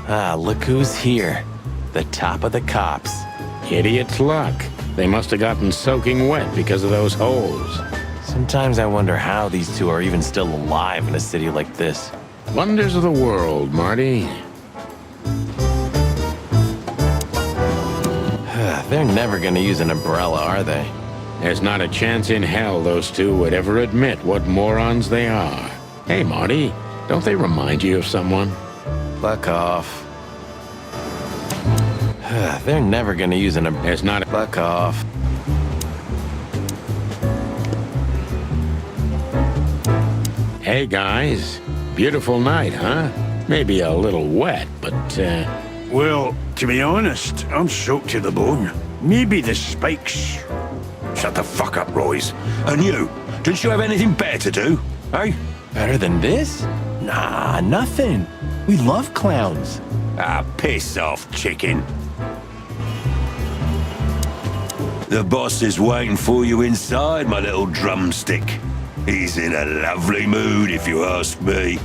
Ah, look who's here. The top of the cops. Idiot's luck. They must have gotten soaking wet because of those holes. Sometimes I wonder how these two are even still alive in a city like this. Wonders of the world, Marty. They're never gonna use an umbrella, are they? There's not a chance in hell those two would ever admit what morons they are. Hey, Marty, don't they remind you of someone? Fuck off. They're never gonna use an umbrella. There's not a... Fuck off. Hey, guys. Beautiful night, huh? Maybe a little wet, but, Well, to be honest, I'm soaked to the bone. Maybe the spikes. Shut the fuck up, Royce. And you, didn't you have anything better to do, eh? Better than this? Nah, nothing. We love clowns. Ah, piss off, chicken. The boss is waiting for you inside, my little drumstick. He's in a lovely mood, if you ask me.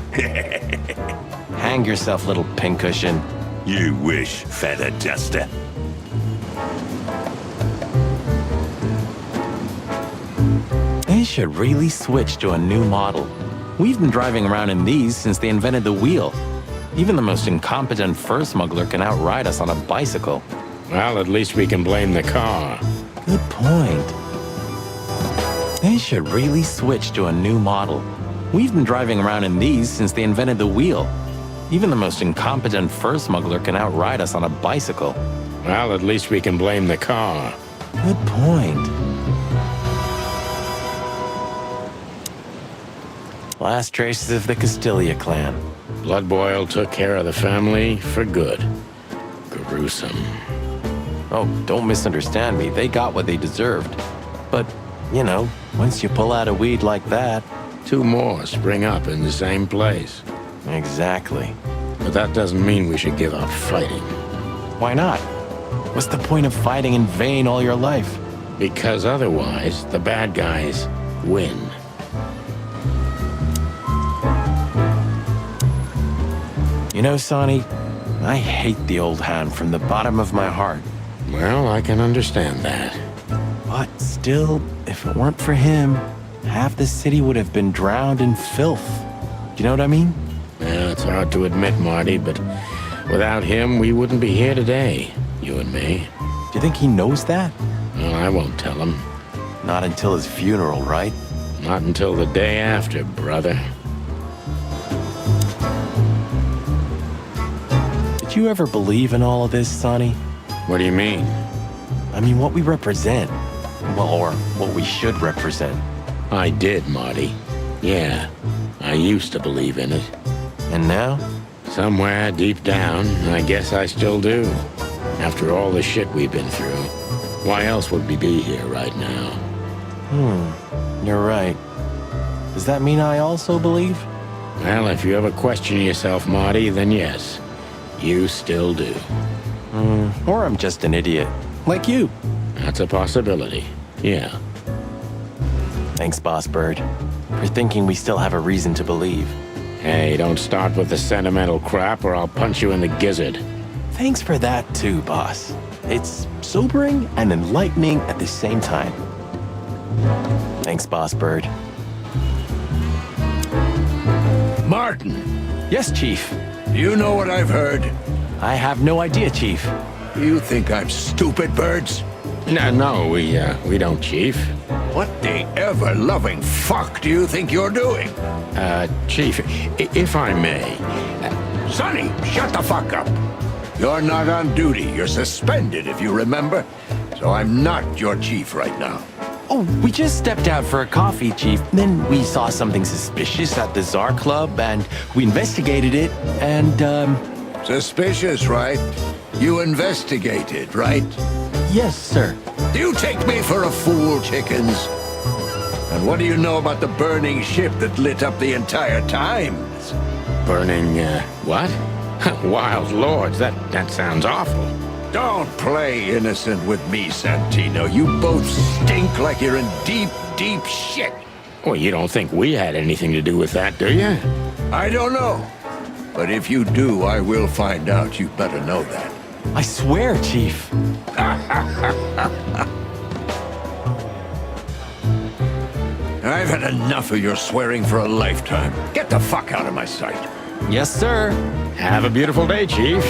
Hang yourself, little pincushion. You wish, feather duster. They should really switch to a new model. We've been driving around in these since they invented the wheel. Even the most incompetent fur smuggler can outride us on a bicycle. well, at least we can blame the car. Good point. They should really switch to a new model. We've been driving around in these since they invented the wheel. Even the most incompetent fur smuggler can outride us on a bicycle. Well, at least we can blame the car. Good point. Last traces of the Castilia clan. Blood Boil took care of the family for good. Gruesome. Oh, don't misunderstand me. They got what they deserved. But, you know, once you pull out a weed like that... Two more spring up in the same place. Exactly. But that doesn't mean we should give up fighting. Why not? What's the point of fighting in vain all your life? Because otherwise, the bad guys win. You know, Sonny, I hate the old hand from the bottom of my heart. Well, I can understand that. But still, if it weren't for him, half the city would have been drowned in filth. Do you know what I mean? Yeah, it's hard to admit, Marty, but without him, we wouldn't be here today, you and me. Do you think he knows that? Well, I won't tell him. Not until his funeral, right? Not until the day after, brother. Did you ever believe in all of this, Sonny? What do you mean? I mean, what we represent. Well, or what we should represent. I did, Marty. Yeah, I used to believe in it. And now? Somewhere deep down, I guess I still do. After all the shit we've been through. Why else would we be here right now? You're right. Does that mean I also believe? Well, if you ever question yourself, Marty, then yes. You still do. Or I'm just an idiot. Like you. That's a possibility. Yeah. Thanks, Boss Bird, for thinking we still have a reason to believe. Hey, don't start with the sentimental crap or I'll punch you in the gizzard. Thanks for that too, boss. It's sobering and enlightening at the same time. Thanks, Boss Bird. Martin, Yes, Chief. you know what I've heard? I have no idea, Chief. You think I'm stupid, Birds? No, we don't, Chief. What the ever-loving fuck do you think you're doing? Chief, if I may. Sonny, shut the fuck up. You're not on duty. You're suspended, if you remember. So I'm not your chief right now. Oh, we just stepped out for a coffee, Chief. Then we saw something suspicious at the Czar Club, and we investigated it, and, Suspicious, right? You investigated, right? yes, sir. Do you take me for a fool, chickens? And what do you know about the burning ship that lit up the entire Times? Burning, what? Wild lords, that sounds awful. Don't play innocent with me, Santino. You both stink like you're in deep, deep shit. Well, you don't think we had anything to do with that, do you? I don't know. But if you do, I will find out. You better know that. I swear, Chief. I've had enough of your swearing for a lifetime. Get the fuck out of my sight. Yes, sir. Have a beautiful day, Chief.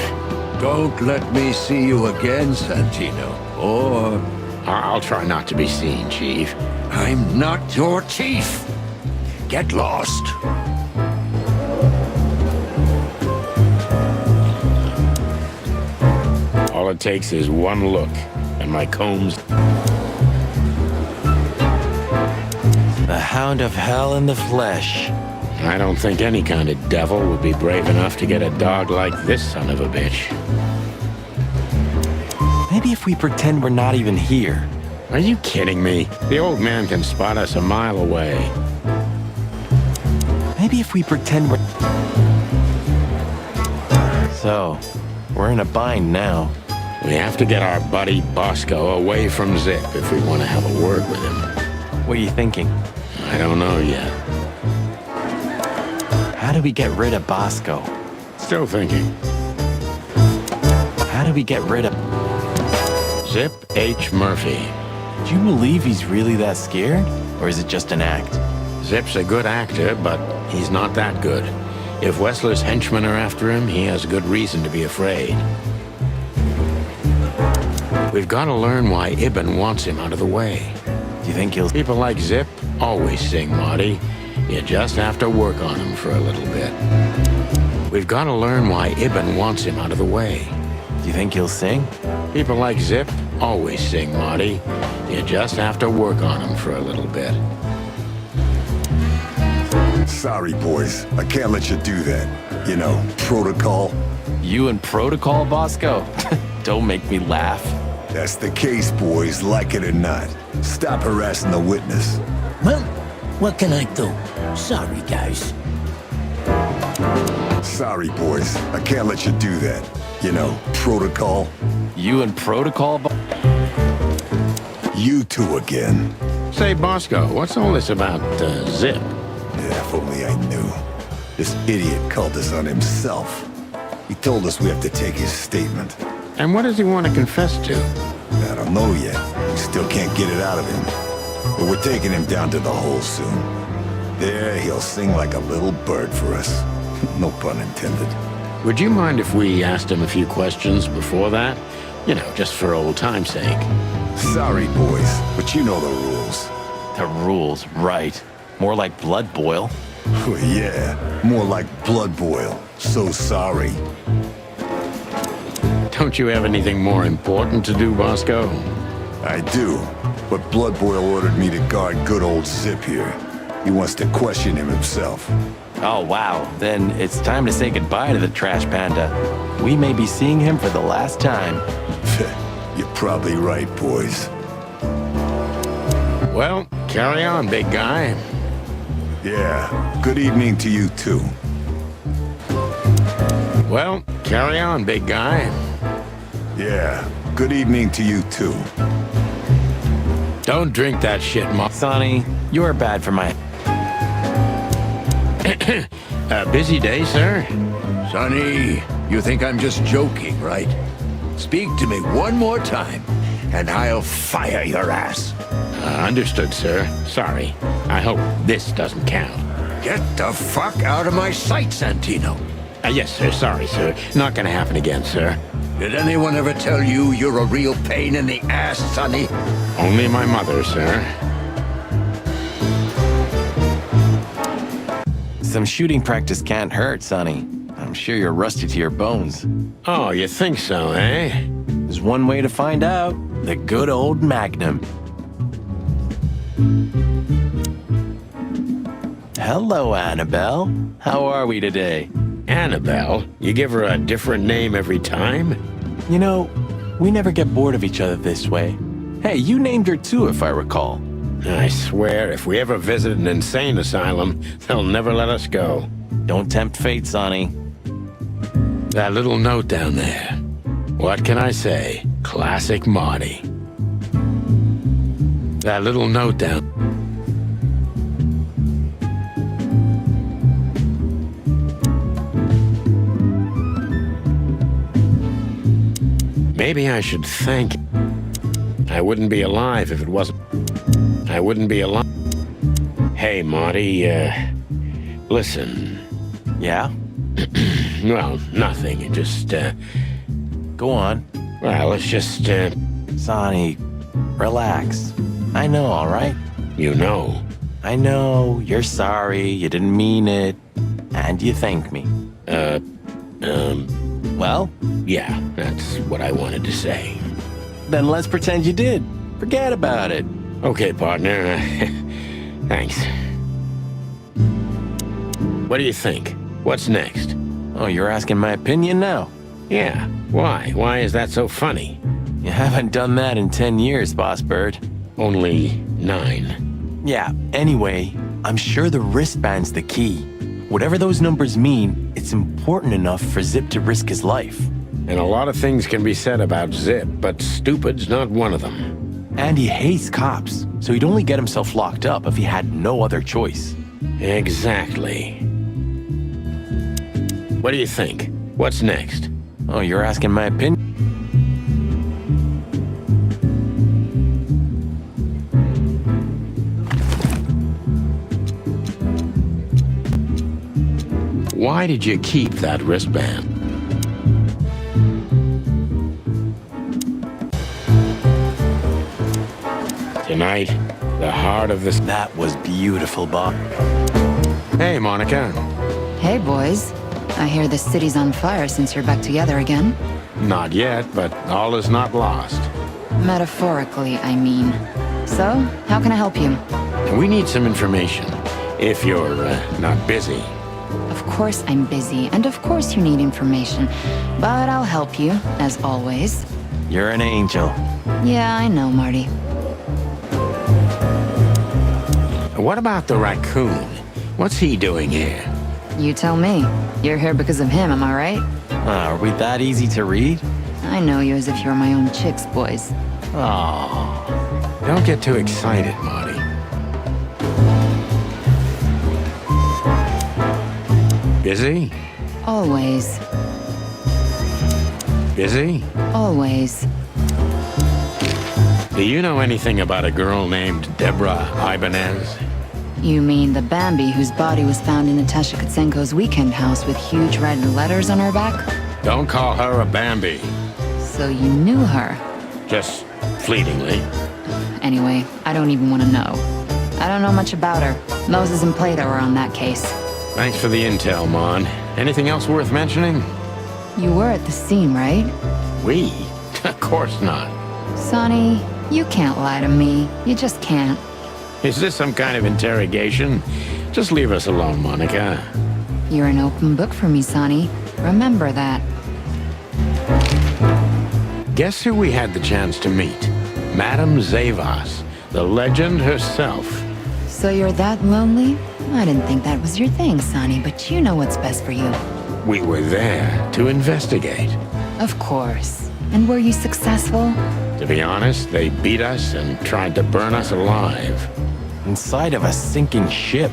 Don't let me see you again, Santino. Or I'll try not to be seen, Chief. I'm not your chief. Get lost. All it takes is one look, and my comb's... The hound of hell in the flesh. I don't think any kind of devil would be brave enough to get a dog like this son of a bitch. Maybe if we pretend we're not even here. Are you kidding me? The old man can spot us a mile away. Maybe if we pretend we're... So, we're in a bind now. We have to get our buddy Bosco away from Zip if we want to have a word with him. What are you thinking? I don't know yet. How do we get rid of Bosco? Still thinking. How do we get rid of... Zip H. Murphy. Do you believe he's really that scared? Or is it just an act? Zip's a good actor, but he's not that good. If Wessler's henchmen are after him, he has good reason to be afraid. We've got to learn why Ibn wants him out of the way. Do you think he'll... People like Zip always sing, Marty. You just have to work on him for a little bit. We've got to learn why Ibn wants him out of the way. Do you think he'll sing? People like Zip always sing, Marty. You just have to work on him for a little bit. Sorry, boys. I can't let you do that. You know, protocol. You and Protocol, Bosco? Don't make me laugh. That's the case, boys, like it or not. Stop harassing the witness. Well, what can I do? Sorry, guys. Sorry, boys. I can't let you do that. You know, protocol. You and Protocol, You two again. Say, Bosco, what's all this about, Zip? Yeah, if only I knew. This idiot called us on himself. He told us we have to take his statement. And what does he want to confess to? I don't know yet. We still can't get it out of him. But we're taking him down to the hole soon. There, he'll sing like a little bird for us. No pun intended. Would you mind if we asked him a few questions before that? You know, just for old time's sake. Sorry, boys, but you know the rules. The rules, right. More like blood boil. Oh, yeah, more like blood boil. So sorry. Don't you have anything more important to do, Bosco? I do, but Blood Boil ordered me to guard good old Zip here. He wants to question him himself. Oh, wow. Then it's time to say goodbye to the trash panda. We may be seeing him for the last time. You're probably right, boys. Well, carry on, big guy. Yeah, good evening to you too. Well, carry on, big guy. Yeah, good evening to you too. Don't drink that shit, Mom. Sonny, you're bad for my... A busy day, sir? Sonny, you think I'm just joking, right? Speak to me one more time, and I'll fire your ass. Understood, sir. Sorry. I hope this doesn't count. Get the fuck out of my sight, Santino. Yes, sir. Sorry, sir. Not gonna happen again, sir. Did anyone ever tell you you're a real pain in the ass, Sonny? Only my mother, sir. Some shooting practice can't hurt, Sonny. I'm sure you're rusty to your bones. Oh, you think so, eh? There's one way to find out. The good old Magnum. Hello, Annabelle. How are we today? Annabelle? You give her a different name every time? You know, we never get bored of each other this way. Hey, you named her too, if I recall. I swear, if we ever visit an insane asylum, they'll never let us go. Don't tempt fate, Sonny. That little note down there. What can I say? Classic Marty. That little note down... Maybe I should thank... I wouldn't be alive if it wasn't... I wouldn't be alive... Hey, Marty, listen. Yeah? Well, nothing. It just, Go on. well, it's just, Sonny, relax. I know, all right? you know. I know, you're sorry, you didn't mean it, and you thank me. Well, Yeah, that's what I wanted to say. then let's pretend you did. Forget about it. Okay, partner. Thanks. What do you think? What's next? Oh, you're asking my opinion now? Yeah, why? Why is that so funny? You haven't done that in 10 years, Boss Bird. Only 9. Yeah, anyway, I'm sure the wristband's the key. Whatever those numbers mean, it's important enough for Zip to risk his life. And a lot of things can be said about Zip, but stupid's not one of them. And he hates cops, so he'd only get himself locked up if he had no other choice. Exactly. What do you think? What's next? Oh, you're asking my opinion? Why did you keep that wristband? Tonight, the heart of this... That was beautiful, Bob. Hey, Monica. Hey, boys. I hear the city's on fire since you're back together again. Not yet, but all is not lost. Metaphorically, I mean. So, how can I help you? We need some information, if you're not busy. Of course I'm busy, and of course you need information. But I'll help you, as always. You're an angel. Yeah, I know, Marty. What about the raccoon? What's he doing here? You tell me. You're here because of him, am I right? Are we that easy to read? I know you as if you were my own chicks, boys. Oh, Don't get too excited, Marty. Busy? Always. Busy? Always. Do you know anything about a girl named Deborah Ibanez? You mean the Bambi whose body was found in Natasha Kutsenko's weekend house with huge red letters on her back? Don't call her a Bambi. So you knew her. Just fleetingly. Anyway, I don't even want to know. I don't know much about her. Moses and Plato are on that case. Thanks for the intel, Mon. Anything else worth mentioning? You were at the scene, right? We? Of course not. Sonny, you can't lie to me. You just can't. Is this some kind of interrogation? Just leave us alone, Monica. You're an open book for me, Sonny. Remember that. Guess who we had the chance to meet? Madame Zavas, the legend herself. So you're that lonely? I didn't think that was your thing, Sonny, but you know what's best for you. We were there to investigate. Of course. And were you successful? To be honest, they beat us and tried to burn us alive. inside of a sinking ship.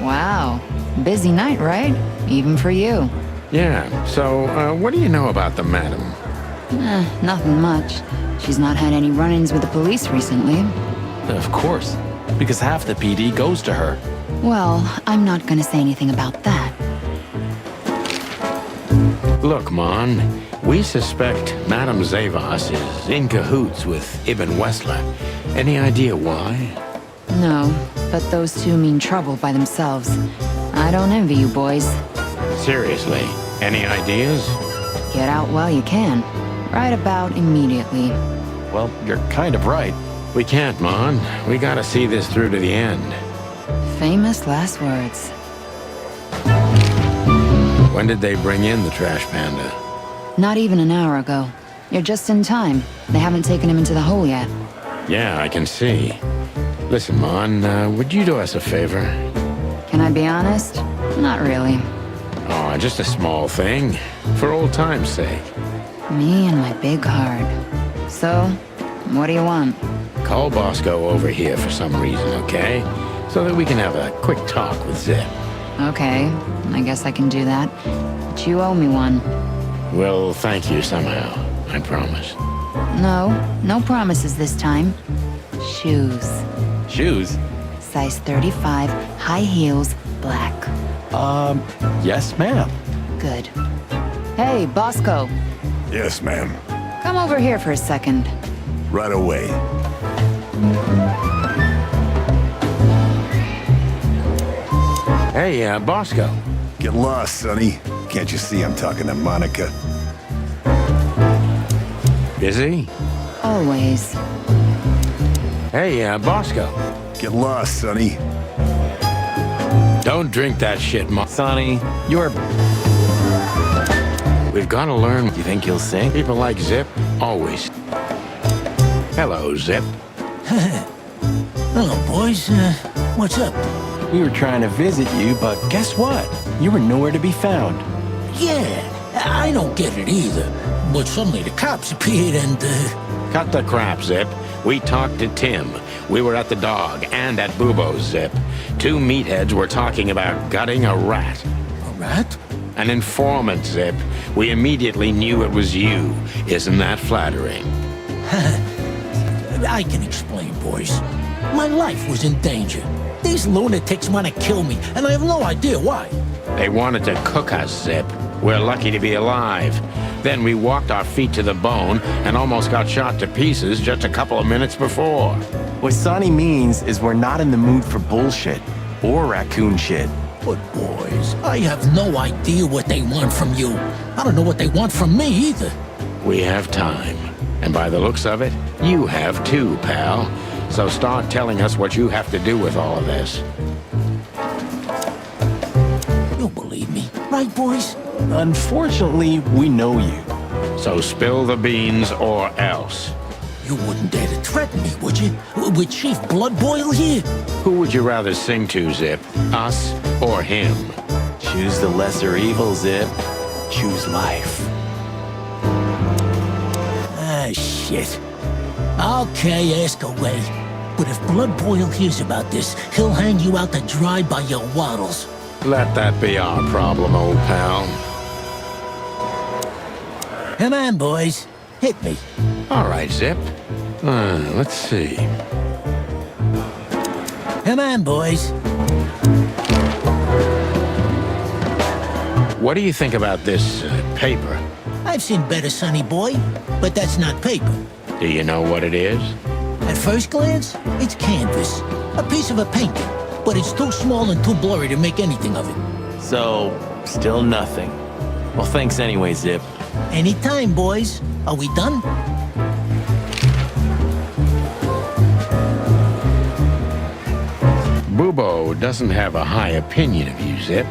Wow. Busy night, right? Even for you. Yeah, so, what do you know about the madam? Nothing much. She's not had any run-ins with the police recently. Of course, because half the PD goes to her. Well, I'm not gonna say anything about that. Look, Mon, we suspect Madame Zavas is in cahoots with Ibn Wessler. Any idea why? No, but those two mean trouble by themselves. I don't envy you boys. Seriously, any ideas? Get out while you can. Right about immediately. Well, you're kind of right. We can't, Mon. We gotta see this through to the end. Famous last words. When did they bring in the trash panda? Not even an hour ago. You're just in time. They haven't taken him into the hole yet. Yeah, I can see. Listen, Mon, would you do us a favor? Can I be honest? Not really. Oh, just a small thing. For old time's sake. Me and my big heart. So, what do you want? Call Bosco over here for some reason, okay? So that we can have a quick talk with Zip. Okay, I guess I can do that. But you owe me one. We'll thank you somehow, I promise. No promises this time. Shoes. Shoes? Size 35, high heels, black. Yes, ma'am. Good. Hey, Bosco, Yes, ma'am. come over here for a second. Right away. Hey, Bosco. Get lost, Sonny. Can't you see I'm talking to Monica? Busy? Always. Hey, Bosco. Get lost, Sonny. Don't drink that shit, Sonny, you're... We've got to learn. You think you'll sing? People like Zip, always. Hello, Zip. Hello, boys. What's up? We were trying to visit you, but guess what? You were nowhere to be found. Yeah, I don't get it either. But suddenly the cops appeared and, Cut the crap, Zip. We talked to Tim. We were at the dog and at Bubo's, Zip. Two meatheads were talking about gutting a rat. a rat? An informant, Zip. We immediately knew it was you. Isn't that flattering? I can explain, boys. My life was in danger. These lunatics want to kill me, and I have no idea why. They wanted to cook us, Zip. We're lucky to be alive. Then we walked our feet to the bone and almost got shot to pieces just a couple of minutes before. What Sonny means is we're not in the mood for bullshit or raccoon shit. But boys, I have no idea what they want from you. I don't know what they want from me either. We have time. And by the looks of it, you have too, pal. So start telling us what you have to do with all of this. You believe me, right, boys? Unfortunately, we know you. So spill the beans or else. You wouldn't dare to threaten me, would you? With Chief Bloodboil here? Who would you rather sing to, Zip? Us or him? Choose the lesser evil, Zip. Choose life. Ah, shit. Okay, ask away. But if Bloodboil hears about this, he'll hang you out to dry by your waddles. Let that be our problem, old pal. Come on, boys. Hit me. All right, Zip. Let's see. Come on, boys. What do you think about this paper? I've seen better, sonny boy, but that's not paper. Do you know what it is? At first glance, it's canvas. A piece of a painting, but it's too small and too blurry to make anything of it. So, still nothing. Well, thanks anyway, Zip. Anytime, boys. Are we done? Bubo doesn't have a high opinion of you, Zip.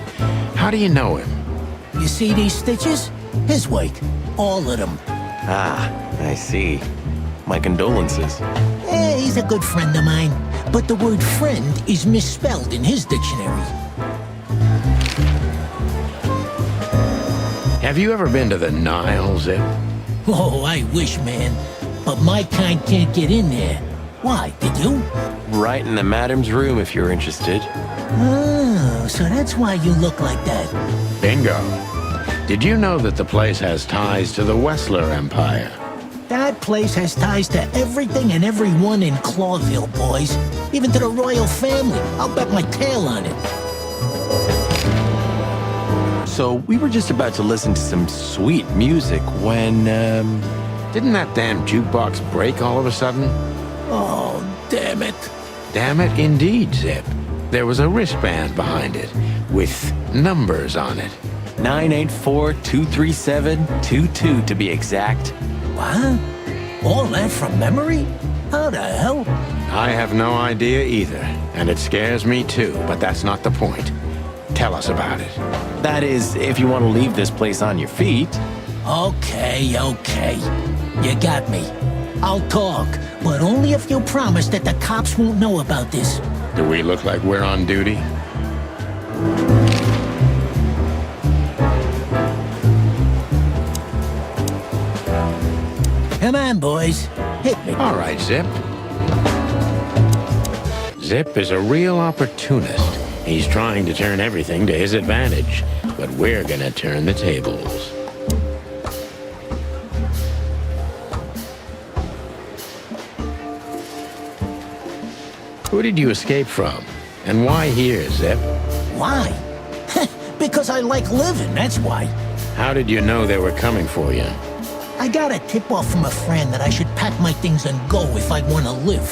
How do you know him? You see these stitches? His work. All of them. Ah, I see. My condolences. He's a good friend of mine, but the word friend is misspelled in his dictionary. Have you ever been to the Nile, Zip? Oh, I wish, man. But my kind can't get in there. Why, did you? Right in the madam's room if you're interested. Oh, so that's why you look like that. Bingo. Did you know that the place has ties to the Wessler Empire? That place has ties to everything and everyone in Clawville, boys. Even to the royal family. I'll bet my tail on it. So, we were just about to listen to some sweet music when, Didn't that damn jukebox break all of a sudden? Oh, damn it. Damn it, indeed, Zip. There was a wristband behind it, with numbers on it. 984-237-22 to be exact. What? All that from memory? How the hell? I have no idea either, and it scares me too, but that's not the point. Tell us about it. That is, if you want to leave this place on your feet. Okay. You got me. I'll talk, but only if you promise that the cops won't know about this. Do we look like we're on duty? Come on, boys. Hit me. All right, Zip. Zip is a real opportunist. He's trying to turn everything to his advantage, but we're gonna turn the tables. Who did you escape from? And why here, Zip? Why? Because I like living, that's why. How did you know they were coming for you? I got a tip-off from a friend that I should pack my things and go if I want to live.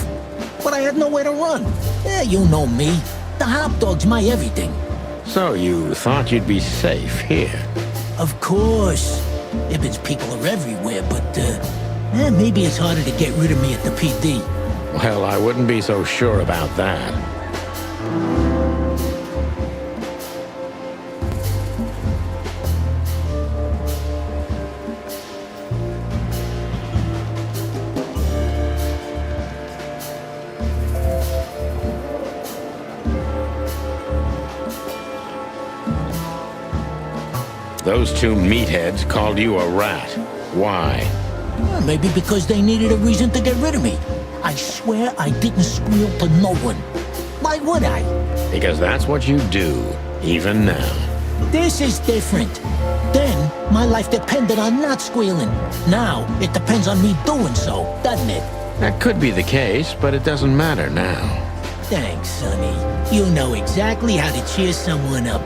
But I had nowhere to run. Yeah, you know me. The hot dog's my everything. So you thought you'd be safe here? Of course. Ibben's people are everywhere, but, maybe it's harder to get rid of me at the PD. Well, I wouldn't be so sure about that. Those two meatheads called you a rat. Why? Well, maybe because they needed a reason to get rid of me. I swear I didn't squeal to no one. Why would I? Because that's what you do, even now. This is different. Then, my life depended on not squealing. Now, it depends on me doing so, doesn't it? That could be the case, but it doesn't matter now. Thanks, Sonny. You know exactly how to cheer someone up.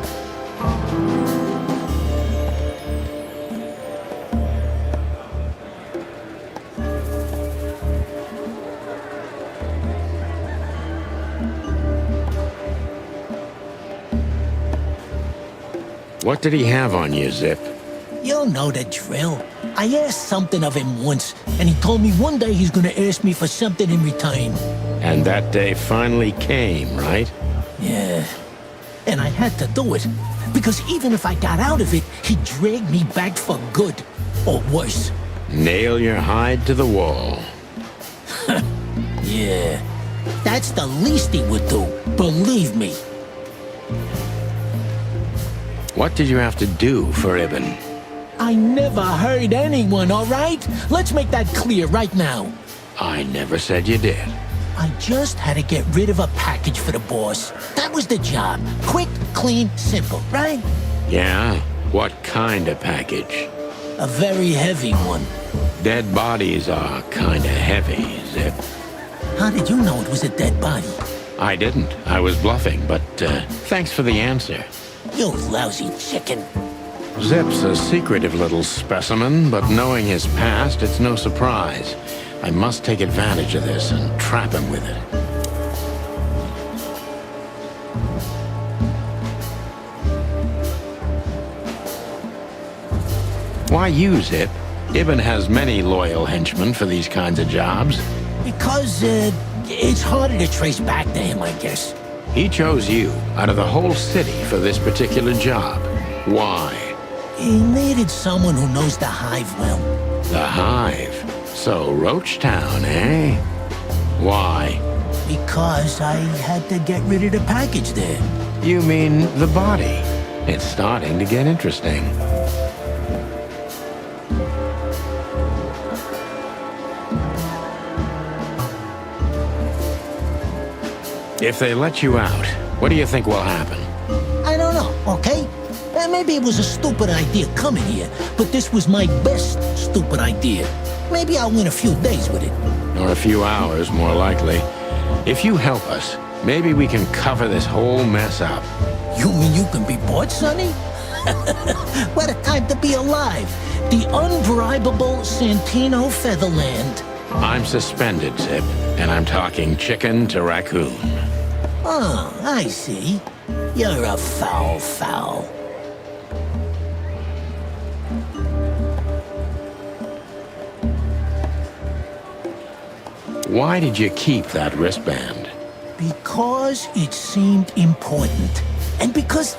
What did he have on you, Zip? You'll know the drill. I asked something of him once, and he told me one day he's gonna ask me for something in return. And that day finally came, right? Yeah. And I had to do it. Because even if I got out of it, he'd drag me back for good. Or worse. Nail your hide to the wall. Yeah. That's the least he would do. Believe me. What did you have to do for Ibn? I never hurt anyone, all right? Let's make that clear right now. I never said you did. I just had to get rid of a package for the boss. That was the job. Quick, clean, simple, right? Yeah? What kind of package? A very heavy one. Dead bodies are kinda heavy, Zip. How did you know it was a dead body? I didn't. I was bluffing, but thanks for the answer. You lousy chicken. Zip's a secretive little specimen, but knowing his past, it's no surprise. I must take advantage of this and trap him with it. Why you, Zip? Ibn has many loyal henchmen for these kinds of jobs. Because, it's harder to trace back to him, I guess. He chose you out of the whole city for this particular job. Why? He needed someone who knows the hive well. The Hive. So, Roach Town, eh? Why? Because I had to get rid of the package there. You mean the body? It's starting to get interesting. If they let you out, what do you think will happen? I don't know, okay? Maybe it was a stupid idea coming here, but this was my best stupid idea. Maybe I'll win a few days with it. Or a few hours, more likely. If you help us, maybe we can cover this whole mess up. You mean you can be bought, Sonny? What a time to be alive. The unbribable Santino Featherland. I'm suspended, Zip, and I'm talking chicken to raccoon. Oh, I see. You're a foul. Why did you keep that wristband? Because it seemed important. And because,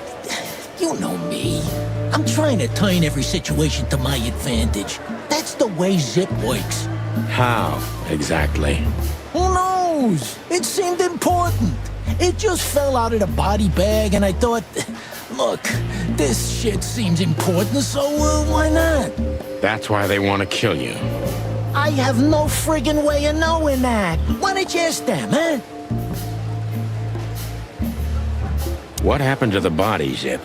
you know me, I'm trying to turn every situation to my advantage. That's the way Zip works. How, exactly? Who knows? It seemed important. It just fell out of the body bag, and I thought, look, this shit seems important, so why not? That's why they want to kill you. I have no friggin' way of knowing that. Why don't you ask them, huh? What happened to the body, Zip?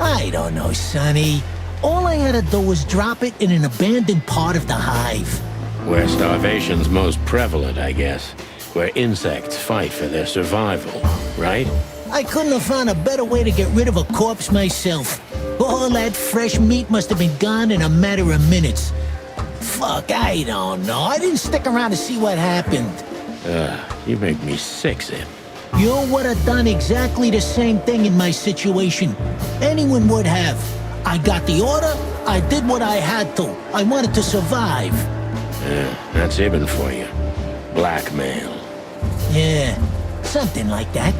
I don't know, Sonny. All I had to do was drop it in an abandoned part of the hive. Where starvation's most prevalent, I guess. where insects fight for their survival, right? I couldn't have found a better way to get rid of a corpse myself. All that fresh meat must have been gone in a matter of minutes. Fuck, I don't know. I didn't stick around to see what happened. You make me sick, Zip. You would have done exactly the same thing in my situation. Anyone would have. I got the order, I did what I had to. I wanted to survive. That's Ibn for you. Blackmail. Yeah, something like that.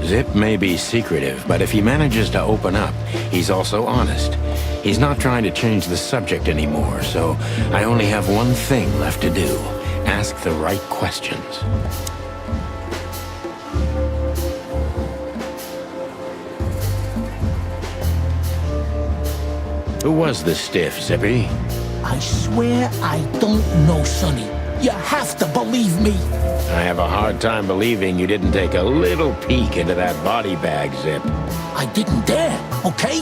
Zip may be secretive, but if he manages to open up, he's also honest. He's not trying to change the subject anymore, so I only have one thing left to do. Ask the right questions. Who was the stiff, Zippy? I swear I don't know, Sonny. You have to believe me. I have a hard time believing you didn't take a little peek into that body bag, Zip. I didn't dare, okay?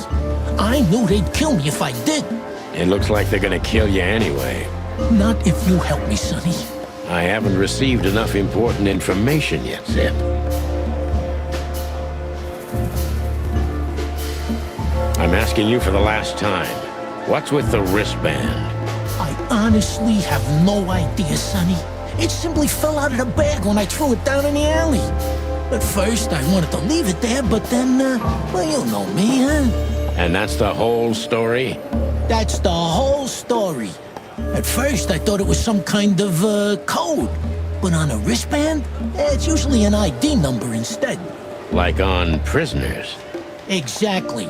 I knew they'd kill me if I did. It looks like they're gonna kill you anyway. Not if you help me, Sonny. I haven't received enough important information yet, Zip. I'm asking you for the last time. What's with the wristband? I honestly have no idea, Sonny. It simply fell out of the bag when I threw it down in the alley. At first, I wanted to leave it there, but then, well, you know me, huh? And that's the whole story? That's the whole story. At first, I thought it was some kind of, code. But on a wristband, it's usually an ID number instead. Like on prisoners? Exactly.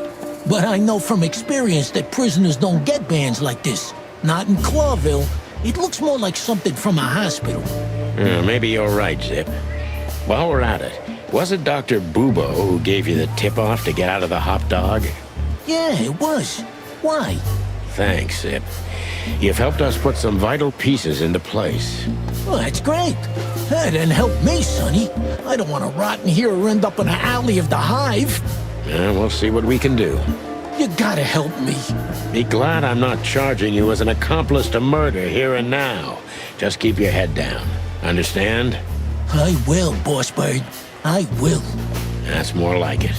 But I know from experience that prisoners don't get bands like this. Not in Clawville. It looks more like something from a hospital. Maybe you're right, Zip. While we're at it, was it Dr. Bubo who gave you the tip-off to get out of the hot dog? Yeah, it was. Why? Thanks, Zip. You've helped us put some vital pieces into place. Well, that's great. That didn't help me, Sonny. I don't want to rot in here or end up in an alley of the Hive. We'll see what we can do. You gotta help me. Be glad I'm not charging you as an accomplice to murder here and now. Just keep your head down. Understand? I will, Boss Bird. I will. That's more like it.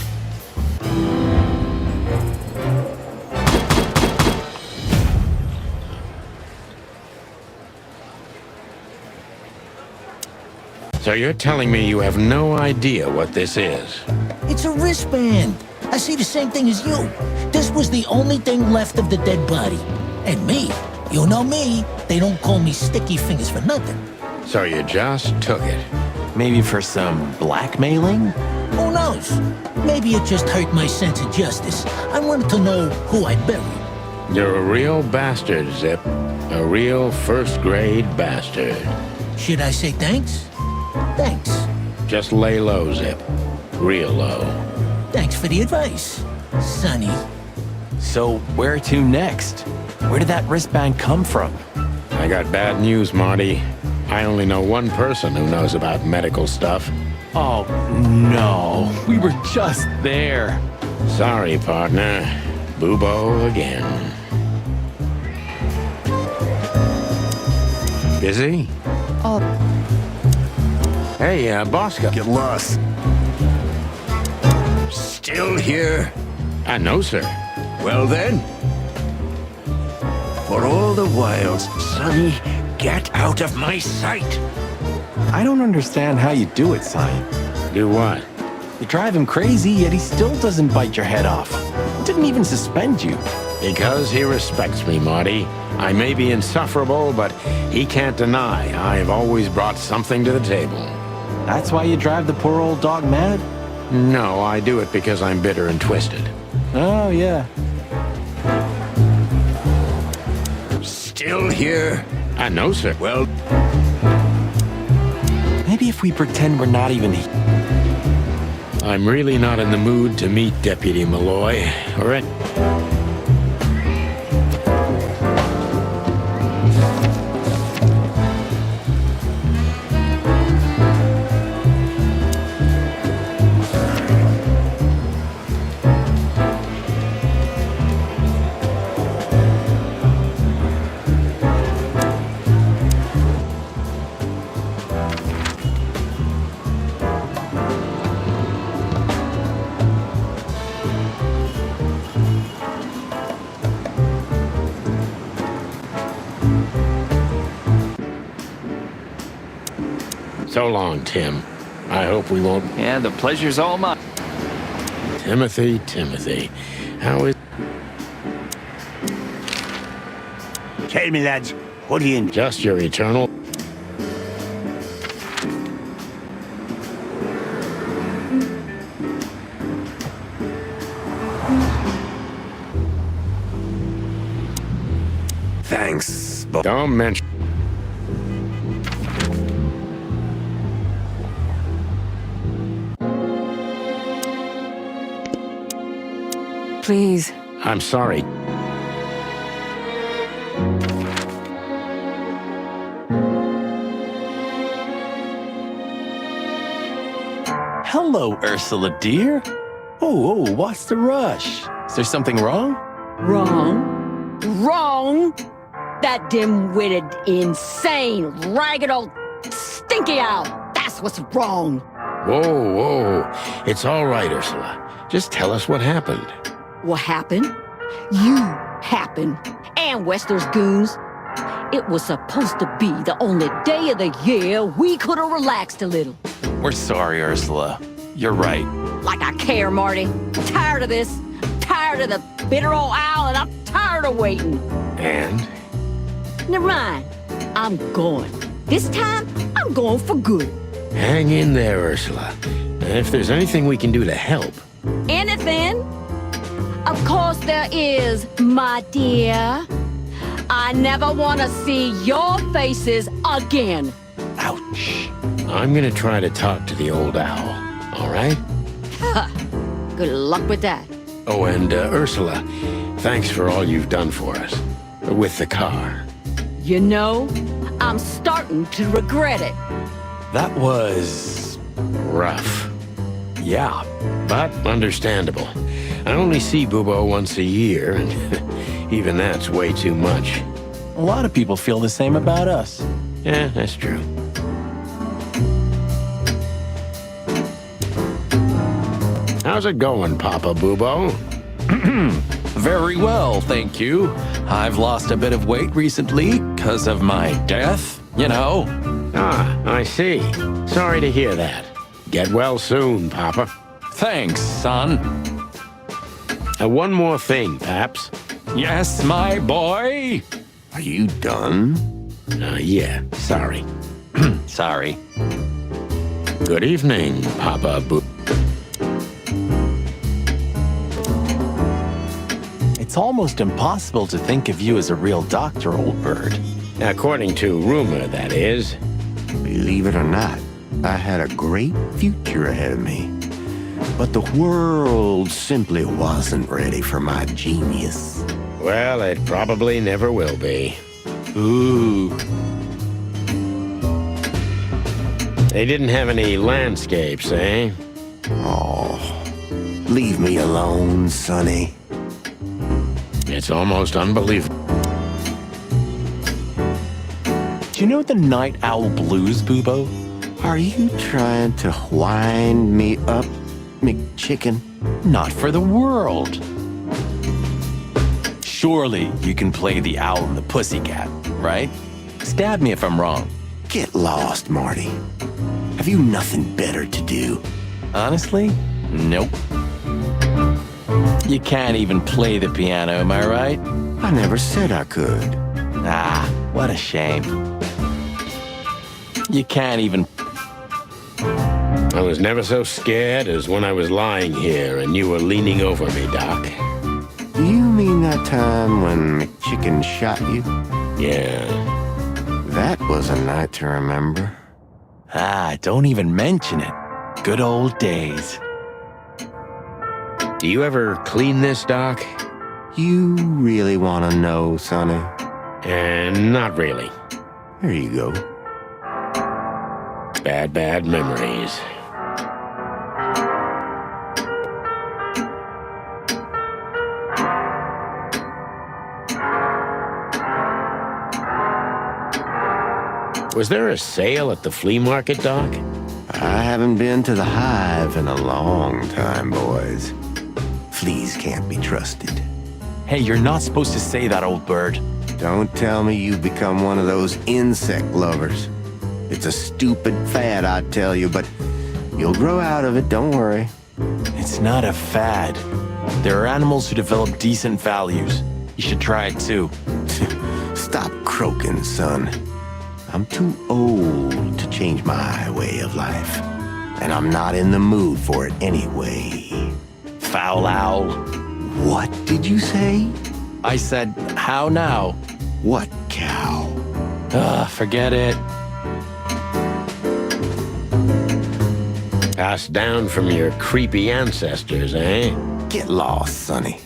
So you're telling me you have no idea what this is? It's a wristband. I see the same thing as you. This was the only thing left of the dead body. And me, you know me, they don't call me Sticky Fingers for nothing. So you just took it? Maybe for some blackmailing? Who knows? Maybe it just hurt my sense of justice. I wanted to know who I buried. You're a real bastard, Zip. A real first-grade bastard. Should I say thanks? Thanks. Just lay low, Zip. Real low. Thanks for the advice, Sonny. So where to next? Where did that wristband come from? I got bad news, Marty. I only know one person who knows about medical stuff. Oh, no. We were just there. Sorry, partner. Bubo again. Busy? Oh, Hey, Bosco. Get lost. Still here? No, sir. Well then. For all the wilds, Sonny, get out of my sight. I don't understand how you do it, Sonny. Do what? You drive him crazy, yet he still doesn't bite your head off. He didn't even suspend you. Because he respects me, Marty. I may be insufferable, but he can't deny I've always brought something to the table. That's why you drive the poor old dog mad? No, I do it because I'm bitter and twisted. Oh, yeah. Still here? No, sir. Well, Maybe if we pretend we're not even here. I'm really not in the mood to meet Deputy Malloy, or it. So long, Tim. I hope we won't... Yeah, the pleasure's all mine. Timothy. How is... Tell me, lads, what do you... Just your eternal... Thanks, but Don't mention... Please. I'm sorry. Hello, Ursula, dear. Oh, what's the rush? Is there something wrong? Wrong? That dim-witted, insane, ragged old stinky owl. That's what's wrong. Whoa. It's all right, Ursula. Just tell us what happened. What happened? You happened. And Wester's goons. It was supposed to be the only day of the year we could have relaxed a little. We're sorry, Ursula. You're right. Like I care, Marty. Tired of this. Tired of the bitter old owl, and I'm tired of waiting. And? Never mind. I'm going. This time, I'm going for good. Hang in there, Ursula. And if there's anything we can do to help... Anything? Of course there is, my dear. I never want to see your faces again. Ouch. I'm gonna try to talk to the old owl, all right? Good luck with that. Oh, and Ursula, thanks for all you've done for us. With the car. You know, I'm starting to regret it. That was... Rough. yeah. But understandable. I only see Bubo once a year, and even that's way too much. A lot of people feel the same about us. Yeah, that's true. How's it going, Papa Bubo? Very well, thank you. I've lost a bit of weight recently because of my death, you know. Ah, I see. Sorry to hear that. Get well soon, Papa. Thanks, son. One more thing, Paps. Yes, my boy. are you done? Yeah, sorry. Sorry. Good evening, Papa Bubo. It's almost impossible to think of you as a real doctor, old bird. According to rumor, that is. Believe it or not, I had a great future ahead of me. But the world simply wasn't ready for my genius. Well, it probably never will be. Ooh. They didn't have any landscapes, eh? Oh, leave me alone, Sonny. It's almost unbelievable. Do you know the night owl blues, Bubo? Are you trying to wind me up, McChicken? Not for the world. Surely you can play the owl and the pussycat, right? Stab me if I'm wrong. Get lost, Marty. Have you nothing better to do? Honestly, nope. You can't even play the piano, am I right? I never said I could. Ah, what a shame. You can't even... I was never so scared as when I was lying here and you were leaning over me, Doc. You mean that time when McChicken shot you? Yeah. That was a night to remember. Ah, don't even mention it. Good old days. Do you ever clean this, Doc? You really want to know, Sonny? And not really. Here you go. Bad memories. Was there a sale at the flea market, Doc? I haven't been to the hive in a long time, boys. Fleas can't be trusted. Hey, you're not supposed to say that, old bird. Don't tell me you've become one of those insect lovers. It's a stupid fad, I tell you, but you'll grow out of it, don't worry. It's not a fad. There are animals who develop decent values. You should try it too. Stop croaking, son. I'm too old to change my way of life. And I'm not in the mood for it anyway. Foul owl. What did you say? I said, how now? What cow? Forget it. Passed down from your creepy ancestors, eh? Get lost, Sonny.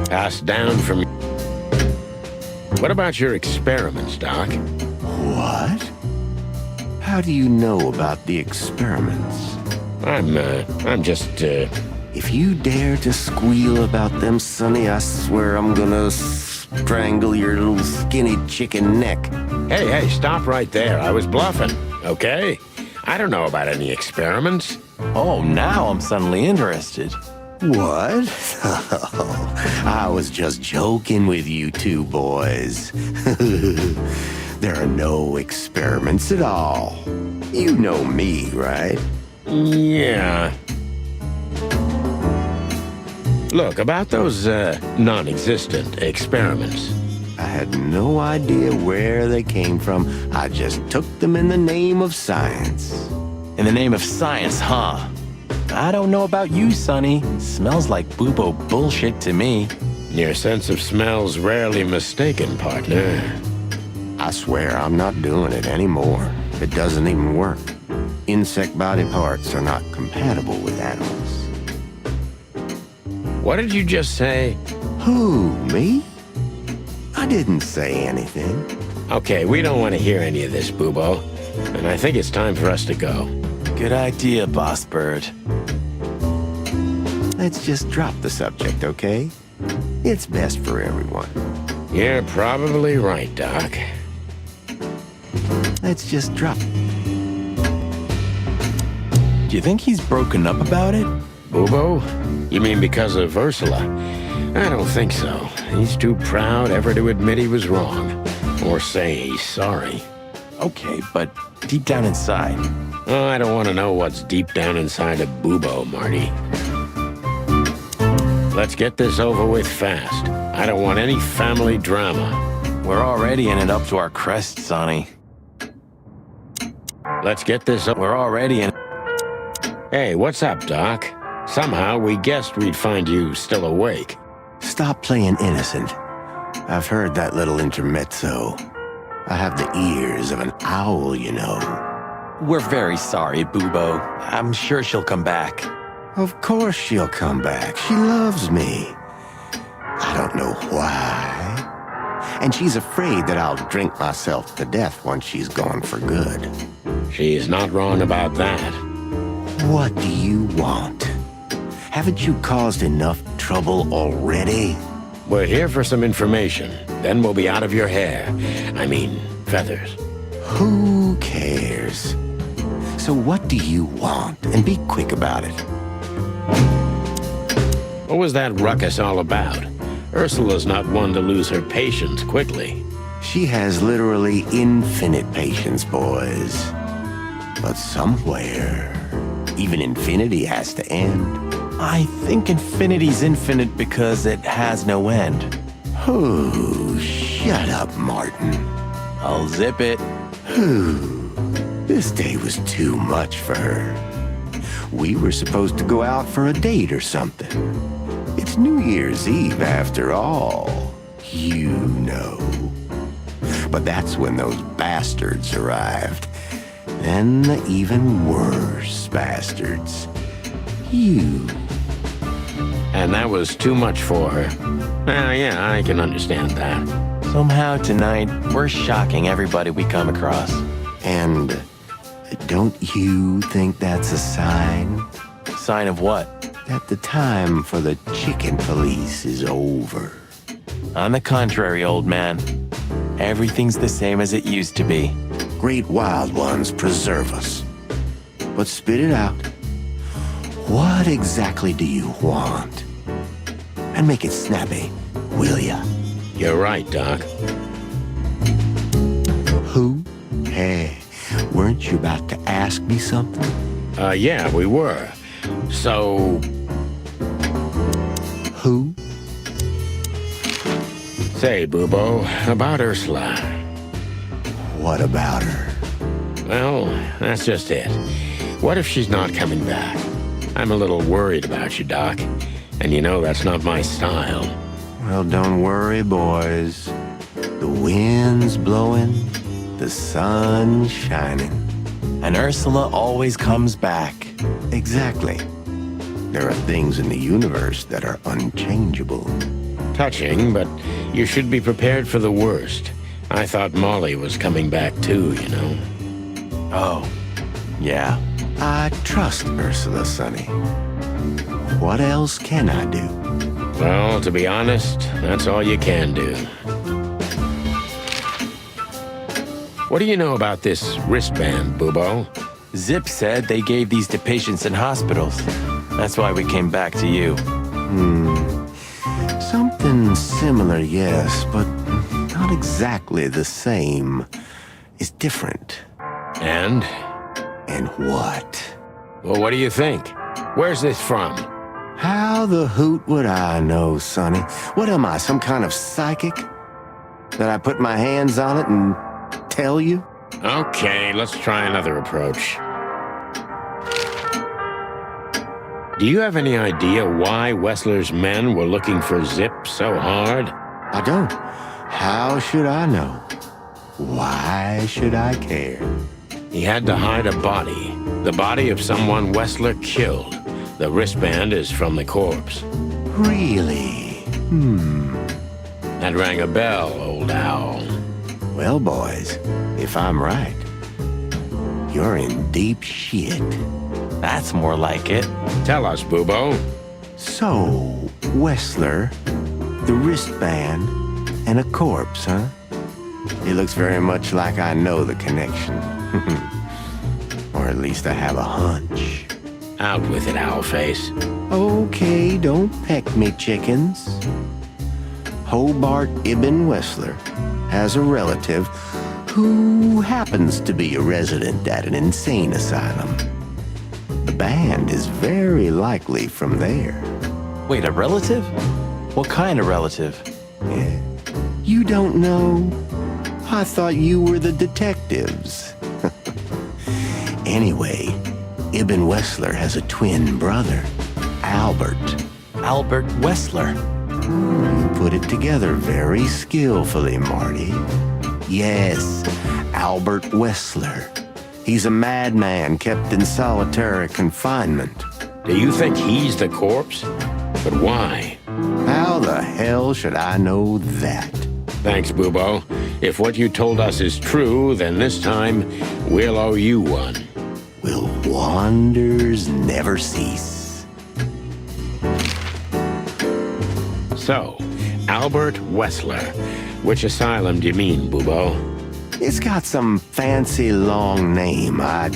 Passed down from... What about your experiments, Doc? What? How do you know about the experiments? I'm just, If you dare to squeal about them, Sonny, I swear I'm gonna strangle your little skinny chicken neck. Hey, stop right there. I was bluffing, okay? I don't know about any experiments. Oh, now I'm suddenly interested. What? I was just joking with you two boys. There are no experiments at all. You know me, right? Yeah. Look, about those, non-existent experiments. I had no idea where they came from. I just took them in the name of science. In the name of science, huh? I don't know about you, Sonny. Smells like boobo bullshit to me. Your sense of smell's rarely mistaken, partner. I swear I'm not doing it anymore. It doesn't even work. Insect body parts are not compatible with animals. What did you just say? Who, me? I didn't say anything. Okay, we don't want to hear any of this, Boobo. And I think it's time for us to go. Good idea, Boss Bird. Let's just drop the subject, okay? It's best for everyone. You're probably right, Doc. Let's just drop it. Do you think he's broken up about it? Boobo? You mean because of Ursula? I don't think so. He's too proud ever to admit he was wrong. Or say he's sorry. Okay, but deep down inside. Oh, I don't want to know what's deep down inside of Boobo, Marty. Let's get this over with fast. I don't want any family drama. We're already in it up to our crest, Sonny. Let's get this up. We're already in... Hey, what's up, Doc? Somehow we guessed we'd find you still awake. Stop playing innocent. I've heard that little intermezzo. I have the ears of an owl, you know. We're very sorry, Boobo. I'm sure she'll come back. Of course she'll come back. She loves me. I don't know why. And she's afraid that I'll drink myself to death once she's gone for good. She's not wrong about that. What do you want? Haven't you caused enough trouble already? We're here for some information. Then we'll be out of your hair. I mean, feathers. Who cares? So what do you want? And be quick about it. What was that ruckus all about? Ursula's not one to lose her patience quickly. She has literally infinite patience, boys. But somewhere, even infinity has to end. I think infinity's infinite because it has no end. Oh, shut up, Martin. I'll zip it. This day was too much for her. We were supposed to go out for a date or something. It's New Year's Eve after all. You know. But that's when those bastards arrived. Then the even worse bastards. You. And that was too much for her. Yeah, I can understand that. Somehow tonight, we're shocking everybody we come across. And don't you think that's a sign? Sign of what? That the time for the chicken police is over. On the contrary, old man. Everything's the same as it used to be. Great wild ones preserve us. But spit it out. What exactly do you want? And make it snappy, will ya? You're right, Doc. Who? Hey, weren't you about to ask me something? Yeah, we were. So, Who? say, Bubo, about Ursula. What about her? Well, that's just it. What if she's not coming back? I'm a little worried about you, Doc. And you know that's not my style. Well, don't worry, boys. The wind's blowing, the sun's shining. And Ursula always comes back. Exactly. There are things in the universe that are unchangeable. Touching, but you should be prepared for the worst. I thought Molly was coming back too, you know. Oh, yeah. I trust Ursula, Sonny. What else can I do? Well, to be honest, that's all you can do. What do you know about this wristband, Bubo? Zip said they gave these to patients in hospitals. That's why we came back to you. Something similar, yes, but not exactly the same. It's different. And? And what? Well, what do you think? Where's this from? How the hoot would I know, Sonny? What am I, some kind of psychic? That I put my hands on it and tell you? Okay, let's try another approach. Do you have any idea why Wessler's men were looking for Zip so hard? I don't. How should I know? Why should I care? He had to hide a body. The body of someone Wessler killed. The wristband is from the corpse. Really? That rang a bell, old owl. Well, boys, if I'm right, you're in deep shit. That's more like it. Tell us, Bubo. So, Wessler, the wristband, and a corpse, huh? It looks very much like I know the connection. Or at least I have a hunch. Out with it, Owlface. Okay, don't peck me, chickens. Hobart Ibn Wessler has a relative who happens to be a resident at an insane asylum. The band is very likely from there. Wait, a relative? What kind of relative? Yeah. You don't know? I thought you were the detectives. Anyway, Ibn Wessler has a twin brother, Albert. Albert Wessler. You put it together very skillfully, Marty. Yes, Albert Wessler. He's a madman kept in solitary confinement. Do you think he's the corpse? But why? How the hell should I know that? Thanks, Bubo. If what you told us is true, then this time we'll owe you one. Will wonders never cease? So, Albert Wessler. Which asylum do you mean, Bubo? It's got some fancy long name. I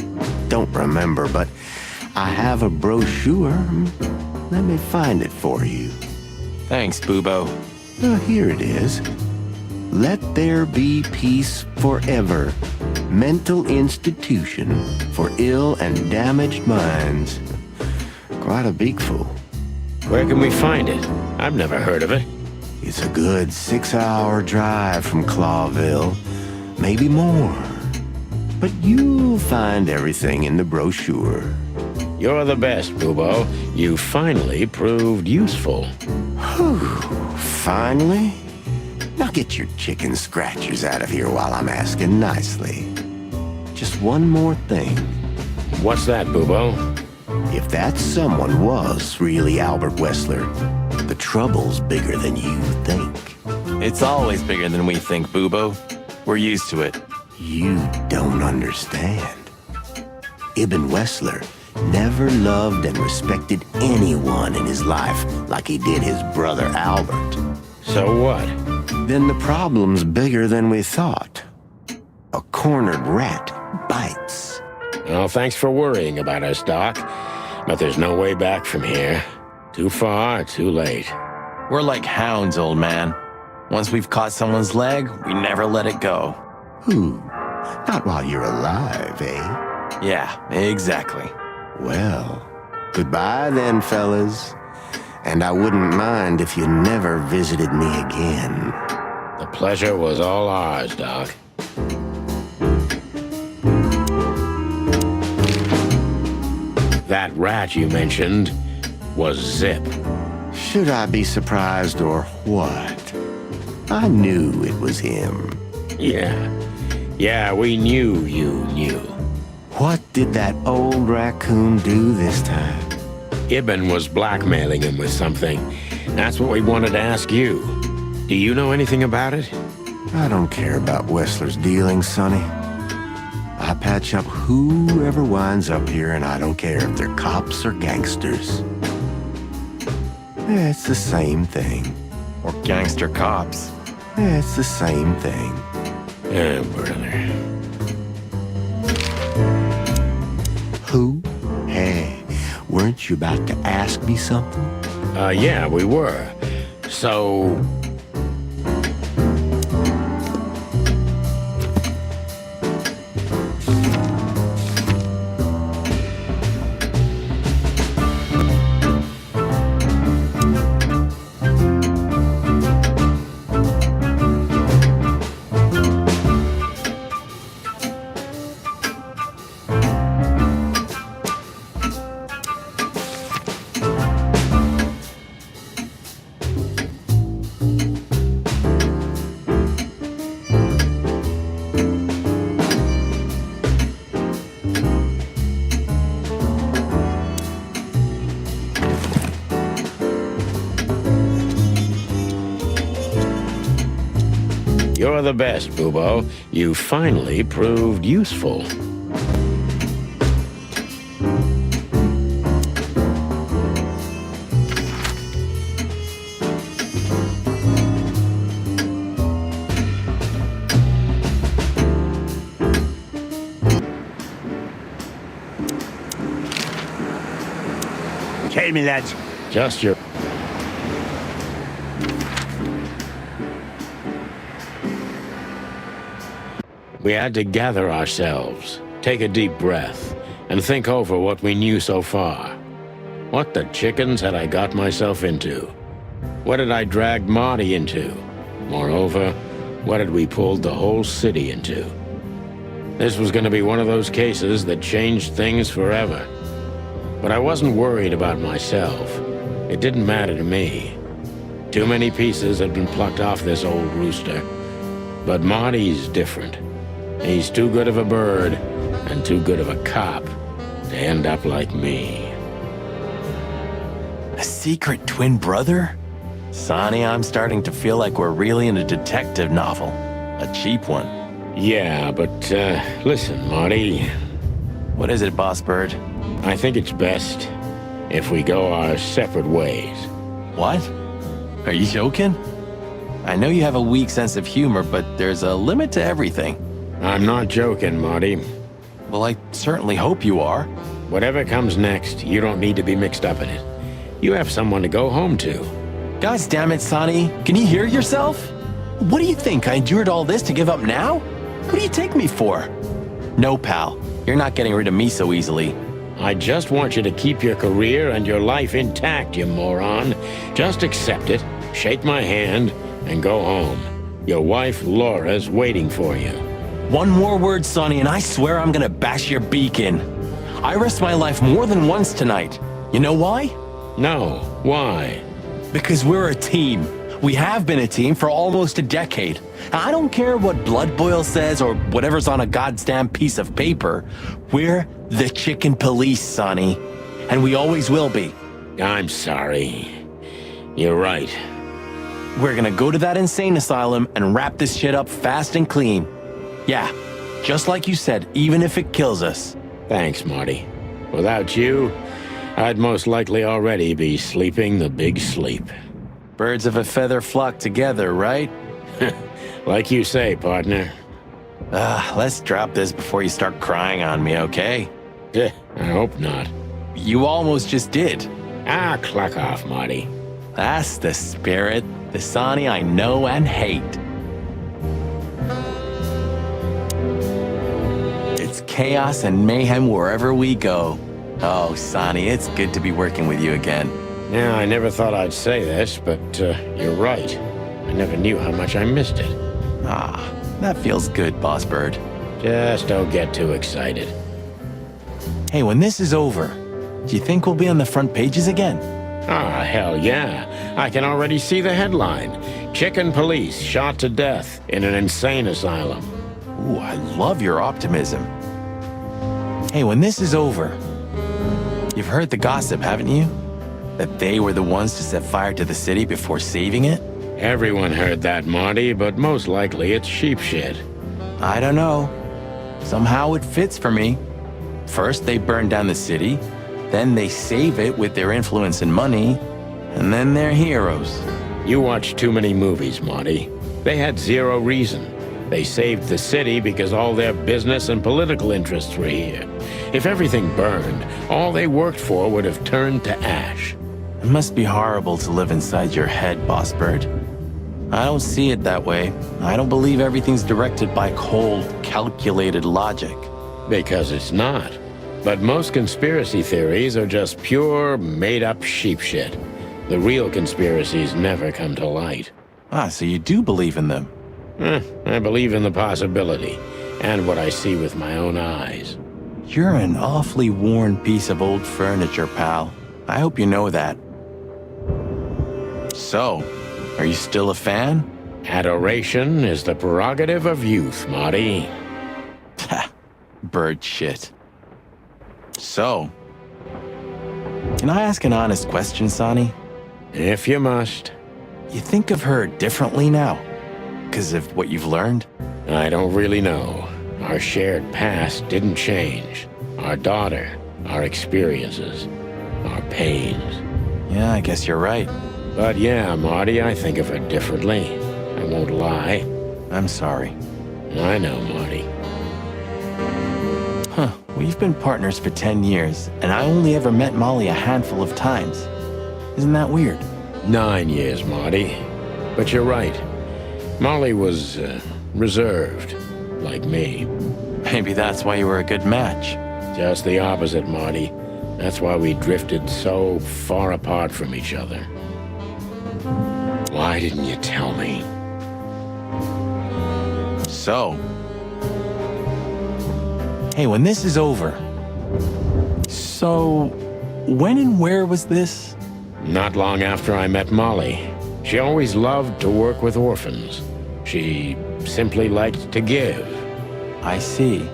don't remember, but I have a brochure. Let me find it for you. Thanks, Bubo. Here it is. Let There Be Peace Forever. Mental Institution for Ill and Damaged Minds. Quite a beakful. Where can we find it? I've never heard of it. It's a good 6-hour drive from Clawville. Maybe more. But you'll find everything in the brochure. You're the best, Bubo. You finally proved useful. Whew. Finally? Now get your chicken scratchers out of here while I'm asking nicely. Just one more thing. What's that, Bubo? If that someone was really Albert Wessler, the trouble's bigger than you think. It's always bigger than we think, Bubo. We're used to it. You don't understand. Ibn Wessler never loved and respected anyone in his life like he did his brother Albert. So what? Then the problem's bigger than we thought. A cornered rat bites. Well, thanks for worrying about us, Doc. But there's no way back from here. Too far, too late. We're like hounds, old man. Once we've caught someone's leg, we never let it go. Who? Not while you're alive, eh? Yeah, exactly. Well, goodbye then, fellas. And I wouldn't mind if you never visited me again. The pleasure was all ours, Doc. That rat you mentioned was Zip. Should I be surprised or what? I knew it was him. Yeah, we knew you knew. What did that old raccoon do this time? Ibn was blackmailing him with something. That's what we wanted to ask you. Do you know anything about it? I don't care about Wessler's dealings, Sonny. I patch up whoever winds up here, and I don't care if they're cops or gangsters. It's the same thing. Or gangster cops. It's the same thing. Oh, brother. Who? Hey, weren't you about to ask me something? Yeah, we were. So... You're the best, Bubo. You finally proved useful. Tell me, lads. Just your... We had to gather ourselves, take a deep breath, and think over what we knew so far. What the chickens had I got myself into? What had I dragged Marty into? Moreover, what had we pulled the whole city into? This was going to be one of those cases that changed things forever. But I wasn't worried about myself. It didn't matter to me. Too many pieces had been plucked off this old rooster. But Marty's different. He's too good of a bird and too good of a cop to end up like me. A secret twin brother? Sonny, I'm starting to feel like we're really in a detective novel. A cheap one. Yeah, but, listen, Marty. What is it, Boss Bird? I think it's best if we go our separate ways. What? Are you joking? I know you have a weak sense of humor, but there's a limit to everything. I'm not joking, Marty. Well, I certainly hope you are. Whatever comes next, you don't need to be mixed up in it. You have someone to go home to. God damn it, Sonny. Can you hear yourself? What do you think? I endured all this to give up now? What do you take me for? No, pal. You're not getting rid of me so easily. I just want you to keep your career and your life intact, you moron. Just accept it, shake my hand, and go home. Your wife, Laura's waiting for you. One more word, Sonny, and I swear I'm gonna bash your beak in. I risked my life more than once tonight. You know why? No. Why? Because we're a team. We have been a team for almost a decade. I don't care what Blood Boil says or whatever's on a goddamn piece of paper. We're the chicken police, Sonny. And we always will be. I'm sorry. You're right. We're gonna go to that insane asylum and wrap this shit up fast and clean. Yeah, just like you said, even if it kills us. Thanks, Marty. Without you, I'd most likely already be sleeping the big sleep. Birds of a feather flock together, right? Like you say, partner. Let's drop this before you start crying on me, okay? I hope not. You almost just did. Cluck off, Marty. That's the spirit. The Sonny I know and hate. It's chaos and mayhem wherever we go. Oh, Sonny, it's good to be working with you again. Yeah, I never thought I'd say this, but you're right. I never knew how much I missed it. Ah, that feels good, Boss Bird. Just don't get too excited. Hey, when this is over, do you think we'll be on the front pages again? Ah, hell yeah. I can already see the headline. Chicken police shot to death in an insane asylum. Ooh, I love your optimism. Hey, when this is over, you've heard the gossip, haven't you? That they were the ones to set fire to the city before saving it? Everyone heard that, Marty, but most likely it's sheep shit. I don't know. Somehow it fits for me. First they burn down the city, then they save it with their influence and money, and then they're heroes. You watch too many movies, Marty. They had zero reason. They saved the city because all their business and political interests were here. If everything burned, all they worked for would have turned to ash. It must be horrible to live inside your head, Boss Bird. I don't see it that way. I don't believe everything's directed by cold, calculated logic. Because it's not. But most conspiracy theories are just pure, made-up sheep shit. The real conspiracies never come to light. Ah, so you do believe in them? I believe in the possibility, and what I see with my own eyes. You're an awfully worn piece of old furniture, pal. I hope you know that. So, are you still a fan? Adoration is the prerogative of youth, Marty. Bird shit. So, can I ask an honest question, Sonny? If you must. You think of her differently now? Because of what you've learned? I don't really know. Our shared past didn't change. Our daughter, our experiences, our pains. Yeah, I guess you're right. But yeah, Marty, I think of her differently. I won't lie. I'm sorry. I know, Marty. Huh. We've been partners for 10 years, and I only ever met Molly a handful of times. Isn't that weird? 9 years, Marty. But you're right. Molly was, reserved, like me. Maybe that's why you were a good match. Just the opposite, Marty. That's why we drifted so far apart from each other. Why didn't you tell me? So, hey, when this is over, so when and where was this? Not long after I met Molly. She always loved to work with orphans. She simply liked to give. I see.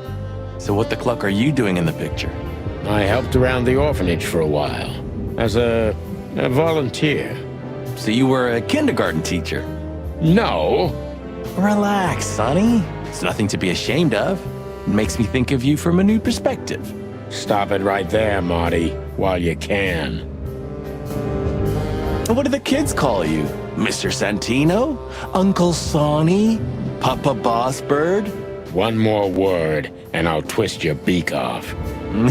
So what the cluck are you doing in the picture? I helped around the orphanage for a while, as a volunteer. So you were a kindergarten teacher? No. Relax, Sonny. It's nothing to be ashamed of. It makes me think of you from a new perspective. Stop it right there, Marty, while you can. And what do the kids call you? Mr. Santino? Uncle Sonny? Papa Boss Bird? One more word, and I'll twist your beak off. And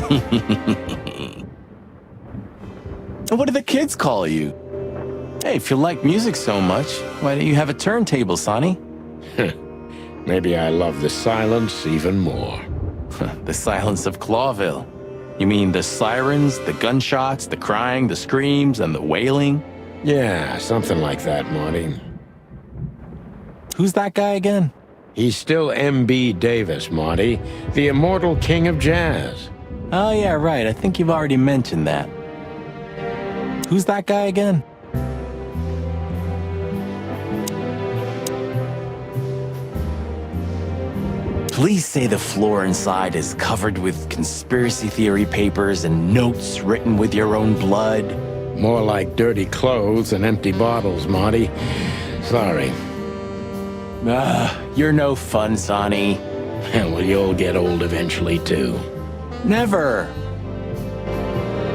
what do the kids call you? Hey, if you like music so much, why don't you have a turntable, Sonny? Maybe I love the silence even more. The silence of Clawville. You mean the sirens, the gunshots, the crying, the screams, and the wailing? Yeah, something like that, Marty. Who's that guy again? He's still M.B. Davis, Marty, the immortal king of jazz. Oh yeah, right. I think you've already mentioned that. Who's that guy again? Please say the floor inside is covered with conspiracy theory papers and notes written with your own blood. More like dirty clothes and empty bottles, Marty. Sorry. You're no fun, Sonny. Well, you'll get old eventually, too. Never.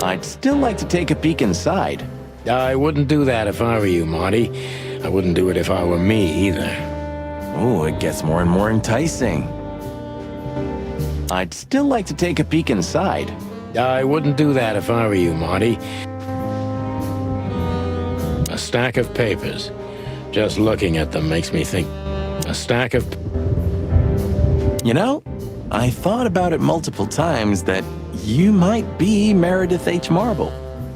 I'd still like to take a peek inside. I wouldn't do that if I were you, Marty. I wouldn't do it if I were me, either. Oh, it gets more and more enticing. I'd still like to take a peek inside. I wouldn't do that if I were you, Marty. A stack of papers. Just looking at them makes me think a stack of... You know, I thought about it multiple times that you might be Meredith H. Marble.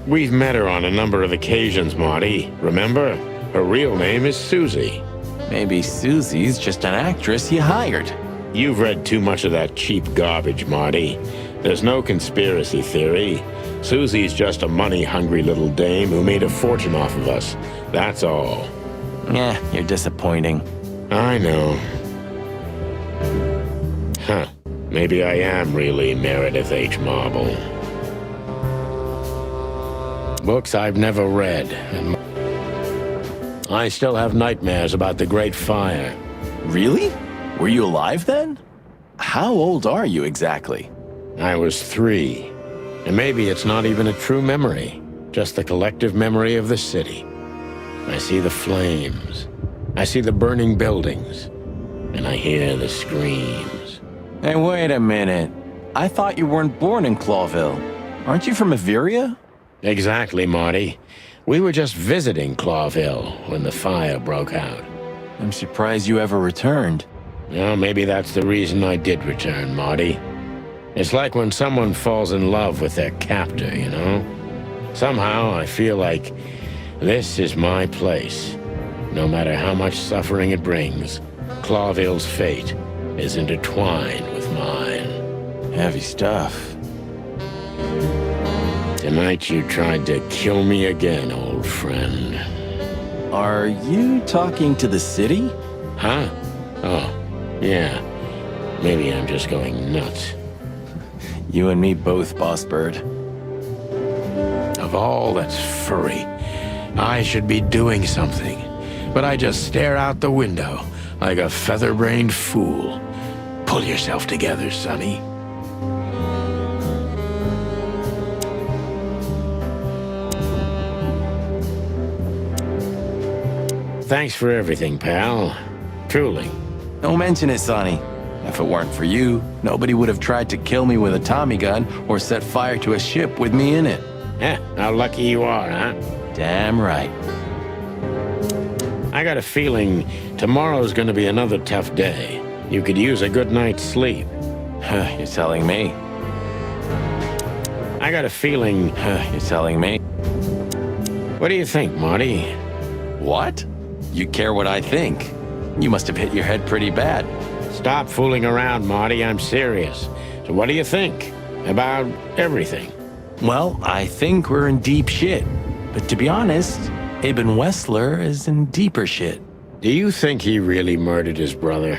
We've met her on a number of occasions, Marty. Remember? Her real name is Susie. Maybe Susie's just an actress you hired. You've read too much of that cheap garbage, Marty. There's no conspiracy theory. Susie's just a money-hungry little dame who made a fortune off of us. That's all. You're disappointing. I know. Huh. Maybe I am really Meredith H. Marble. Books I've never read, and I still have nightmares about the Great Fire. Really? Were you alive then? How old are you exactly? I was 3. And maybe it's not even a true memory, just the collective memory of the city. I see the flames. I see the burning buildings. And I hear the screams. Hey, wait a minute. I thought you weren't born in Clawville. Aren't you from Averia? Exactly, Marty. We were just visiting Clawville when the fire broke out. I'm surprised you ever returned. Well, maybe that's the reason I did return, Marty. It's like when someone falls in love with their captor, you know? Somehow I feel like this is my place. No matter how much suffering it brings, Clawville's fate is intertwined with mine. Heavy stuff. Tonight you tried to kill me again, old friend. Are you talking to the city? Huh? Oh, yeah. Maybe I'm just going nuts. You and me both, Boss Bird. Of all that's furry, I should be doing something. But I just stare out the window like a feather-brained fool. Pull yourself together, Sonny. Thanks for everything, pal. Truly. Don't mention it, Sonny. If it weren't for you, nobody would have tried to kill me with a Tommy gun or set fire to a ship with me in it. How lucky you are, huh? Damn right. I got a feeling tomorrow's gonna be another tough day. You could use a good night's sleep. You're telling me. I got a feeling... You're telling me. What do you think, Marty? What? You care what I think? You must have hit your head pretty bad. Stop fooling around, Marty. I'm serious. So what do you think about everything? Well, I think we're in deep shit. But to be honest, Ibn Wessler is in deeper shit. Do you think he really murdered his brother?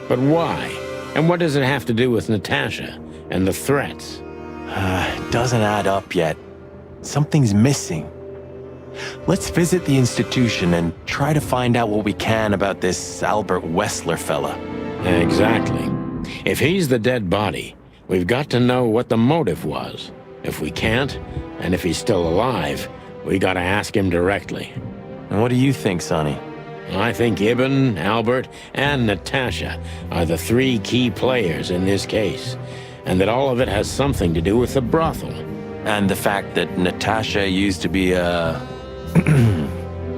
But why? And what does it have to do with Natasha and the threats? Doesn't add up yet. Something's missing. Let's visit the institution and try to find out what we can about this Albert Wessler fella. Exactly. If he's the dead body, we've got to know what the motive was. If we can't, and if he's still alive, we gotta ask him directly. And what do you think, Sonny? I think Ibn, Albert, and Natasha are the 3 key players in this case, and that all of it has something to do with the brothel. And the fact that Natasha used to be a...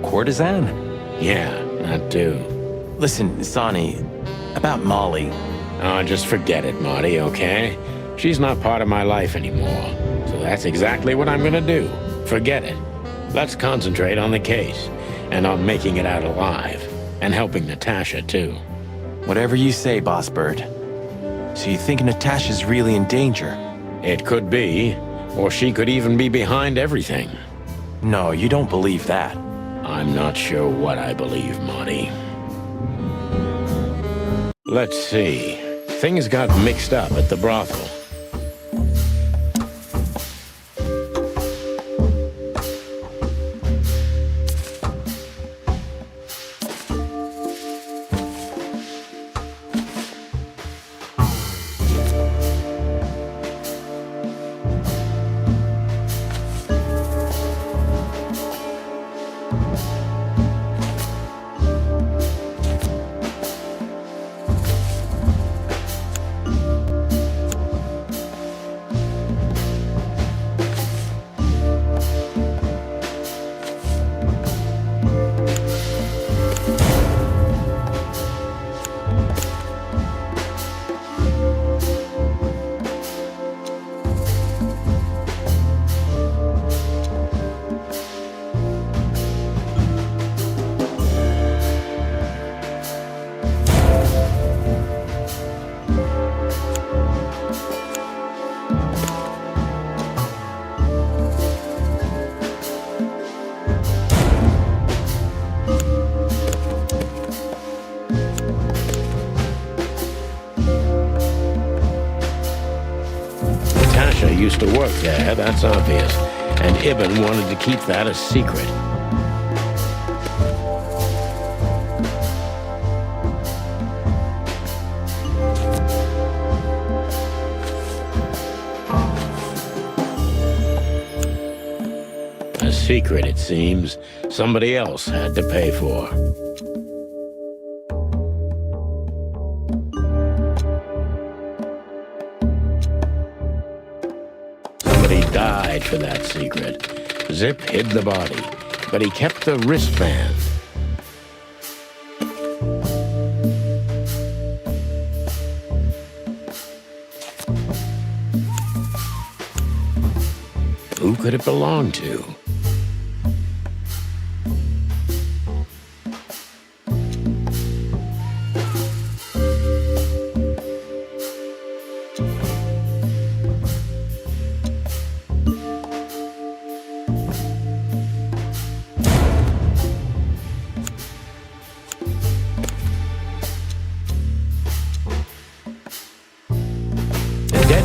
courtesan? Yeah, that too. Listen, Sonny, about Molly. Oh, just forget it, Marty, okay? She's not part of my life anymore, so that's exactly what I'm gonna do. Forget it. Let's concentrate on the case, and on making it out alive, and helping Natasha, too. Whatever you say, Boss Bird. So you think Natasha's really in danger? It could be, or she could even be behind everything. No, you don't believe that. I'm not sure what I believe, Marty. Let's see. Things got mixed up at the brothel. used to work there, that's obvious. And Ibn wanted to keep that a secret. A secret, it seems, somebody else had to pay for. Somebody died for that secret. Zip hid the body, but he kept the wristband. Who could it belong to?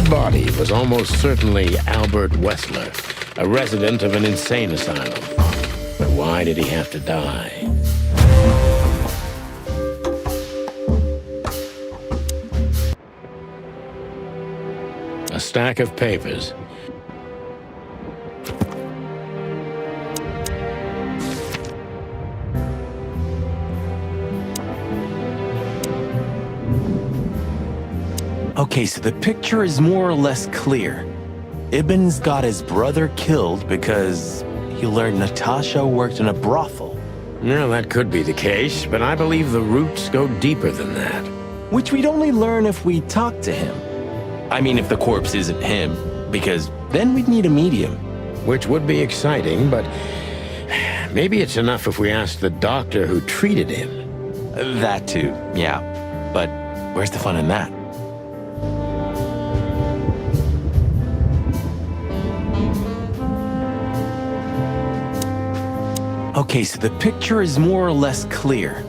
Body was almost certainly Albert Wessler, a resident of an insane asylum. But why did he have to die? A stack of papers. Okay, so the picture is more or less clear. Ibn's got his brother killed because he learned Natasha worked in a brothel. Well, that could be the case, but I believe the roots go deeper than that. Which we'd only learn if we talk to him. I mean, if the corpse isn't him, because then we'd need a medium. Which would be exciting, but maybe it's enough if we ask the doctor who treated him. That too, yeah. But where's the fun in that? Okay, so the picture is more or less clear.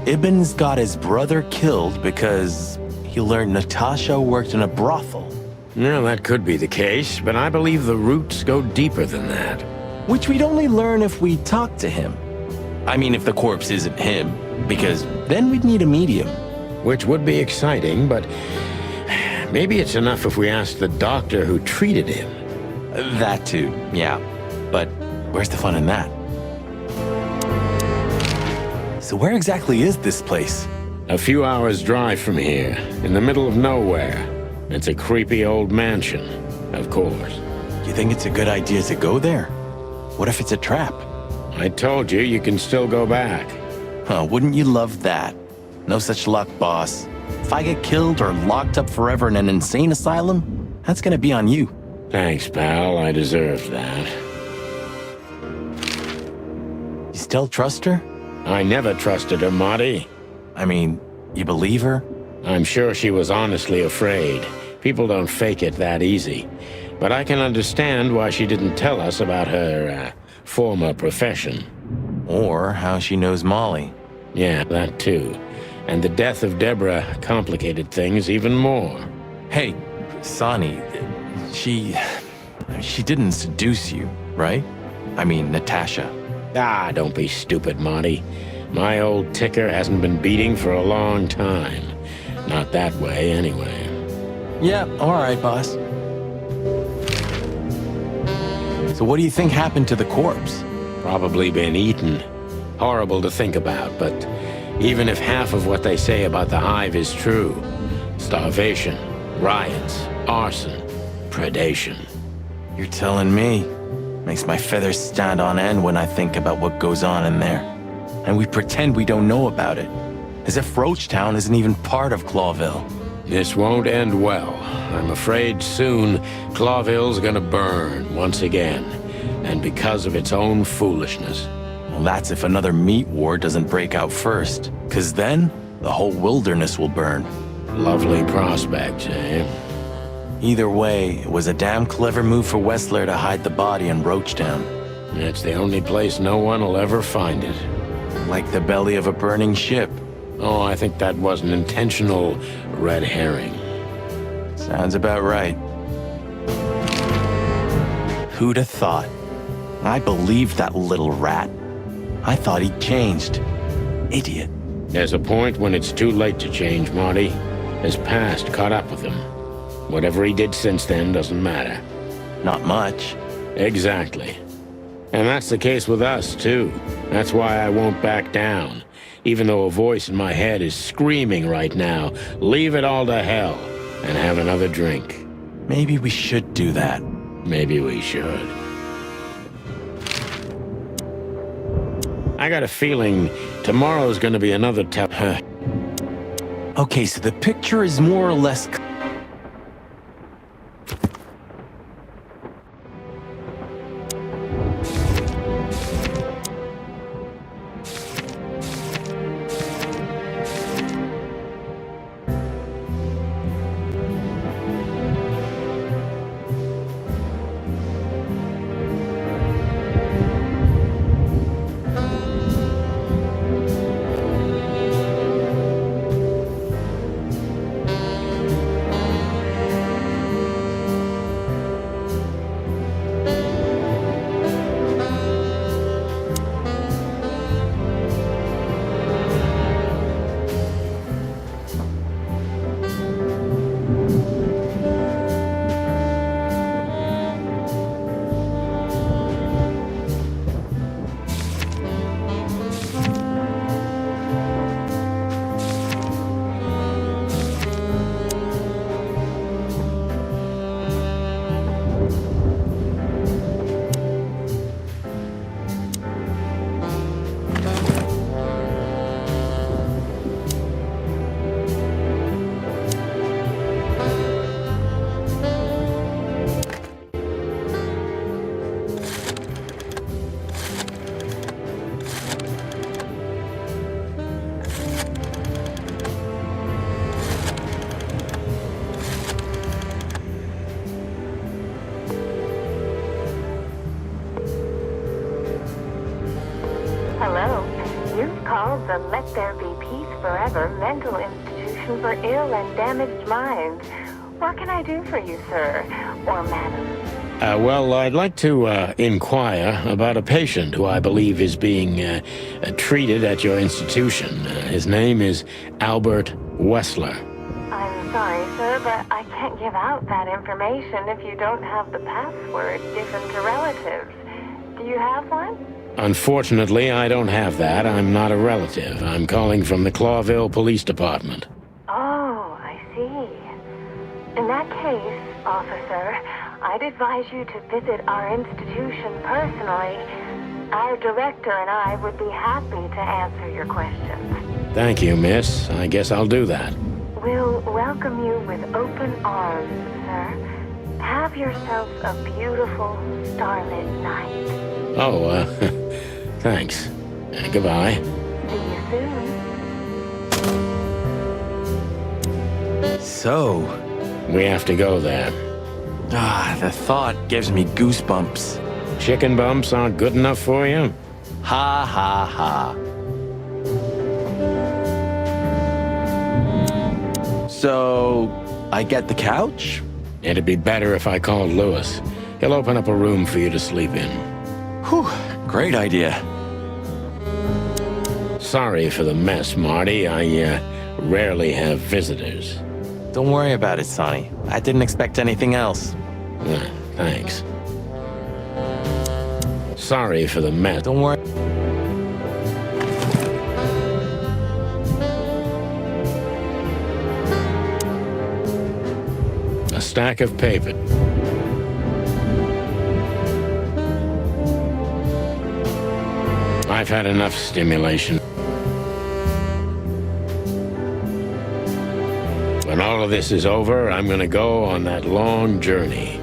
Ibn's got his brother killed because he learned Natasha worked in a brothel. Well, that could be the case, but I believe the roots go deeper than that. Which we'd only learn if we talk to him. I mean, if the corpse isn't him, because then we'd need a medium. Which would be exciting, but maybe it's enough if we ask the doctor who treated him. That too, yeah. But where's the fun in that? So where exactly is this place? A few hours' drive from here, in the middle of nowhere. It's a creepy old mansion, of course. You think it's a good idea to go there? What if it's a trap? I told you, you can still go back. Huh, wouldn't you love that? No such luck, boss. If I get killed or locked up forever in an insane asylum, that's gonna be on you. Thanks, pal. I deserve that. You still trust her? I never trusted her, Marty. I mean, you believe her? I'm sure she was honestly afraid. People don't fake it that easy. But I can understand why she didn't tell us about her, former profession. Or how she knows Molly. Yeah, that too. And the death of Deborah complicated things even more. Hey, Sonny, she didn't seduce you, right? I mean, Natasha. Ah, don't be stupid, Monty. My old ticker hasn't been beating for a long time. Not that way, anyway. Yeah, all right, boss. So what do you think happened to the corpse? Probably been eaten. Horrible to think about, but even if half of what they say about the hive is true, starvation, riots, arson, predation. You're telling me. Makes my feathers stand on end when I think about what goes on in there. And we pretend we don't know about it. As if Roachtown isn't even part of Clawville. This won't end well. I'm afraid soon Clawville's gonna burn once again. And because of its own foolishness. Well, that's if another meat war doesn't break out first. 'Cause then, the whole wilderness will burn. Lovely prospects, eh? Either way, it was a damn clever move for Wessler to hide the body in Roachtown. It's the only place no one will ever find it. Like the belly of a burning ship. Oh, I think that was an intentional red herring. Sounds about right. Who'd have thought? I believed that little rat. I thought he'd changed. Idiot. There's a point when it's too late to change, Marty. His past caught up with him. Whatever he did since then doesn't matter. Not much. Exactly. And that's the case with us, too. That's why I won't back down. Even though a voice in my head is screaming right now, leave it all to hell and have another drink. Maybe we should do that. Maybe we should. I got a feeling tomorrow's gonna be another Okay, so the picture is more or less... Hello. You've called the Let There Be Peace Forever mental institution for ill and damaged minds. What can I do for you, sir? Or madam? Well, I'd like to inquire about a patient who I believe is being treated at your institution. His name is Albert Wessler. I'm sorry, sir, but I can't give out that information if you don't have the password given to relatives. Do you have one? Unfortunately, I don't have that. I'm not a relative. I'm calling from the Clawville Police Department. Oh, I see. In that case, officer, I'd advise you to visit our institution personally. Our director and I would be happy to answer your questions. Thank you, miss. I guess I'll do that. We'll welcome you with open arms, sir. Have yourself a beautiful, starlit night. Oh, thanks. Goodbye. See you soon. So... We have to go there. the thought gives me goosebumps. Chicken bumps aren't good enough for you? Ha ha ha. So, I get the couch? It'd be better if I called Lewis. He'll open up a room for you to sleep in. Whew, great idea. Sorry for the mess, Marty. I rarely have visitors. Don't worry about it, Sonny. I didn't expect anything else. Thanks. Sorry for the mess. Don't worry. A stack of paper. I've had enough stimulation. When all of this is over, I'm gonna go on that long journey.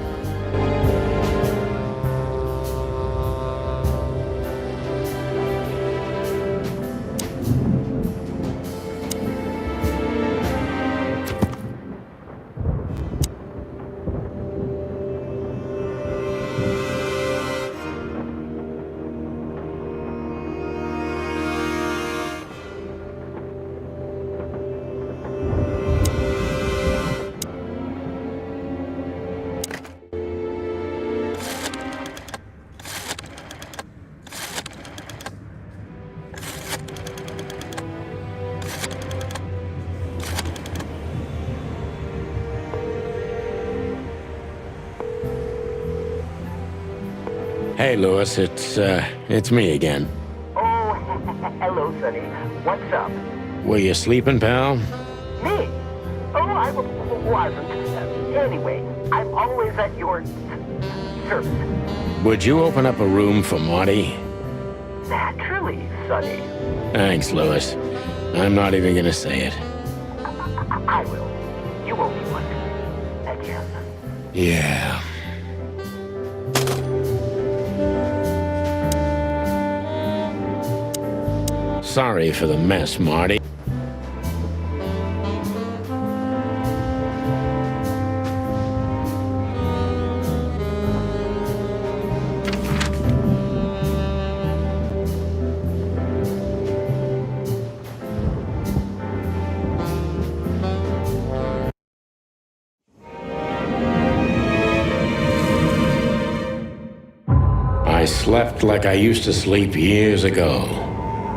Hey, Louis, it's me again. Oh, hello, Sonny. What's up? Were you sleeping, pal? Me? Oh, I wasn't. Anyway, I'm always at your service. Would you open up a room for Marty? Naturally, Sonny. Thanks, Louis. I'm not even gonna say it. I will. You owe me one. Again. Yeah. Sorry for the mess, Marty. I slept like I used to sleep years ago.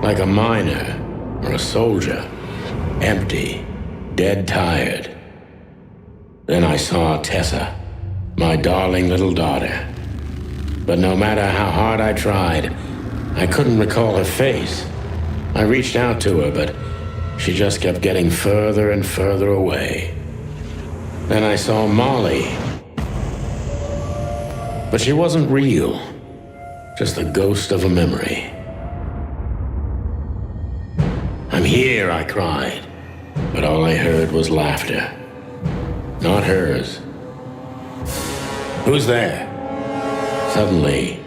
Like a miner or a soldier. Empty. Dead tired. Then I saw Tessa. My darling little daughter. But no matter how hard I tried, I couldn't recall her face. I reached out to her, but she just kept getting further and further away. Then I saw Molly. But she wasn't real. Just the ghost of a memory. I'm here, I cried. But all I heard was laughter. Not hers. Who's there? Suddenly,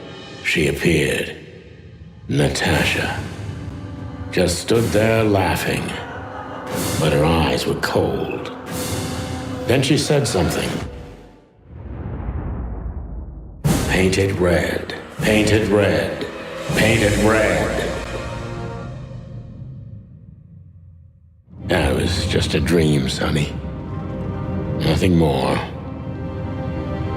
she appeared. Natasha. Just stood there laughing. But her eyes were cold. Then she said something. Painted red. Painted red. Painted red. That was just a dream, Sonny. Nothing more.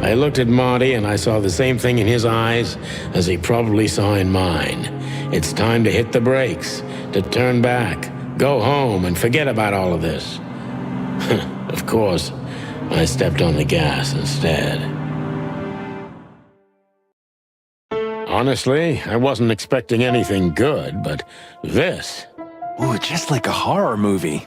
I looked at Marty and I saw the same thing in his eyes as he probably saw in mine. It's time to hit the brakes, to turn back, go home and forget about all of this. Of course, I stepped on the gas instead. Honestly, I wasn't expecting anything good, but this... Ooh, just like a horror movie.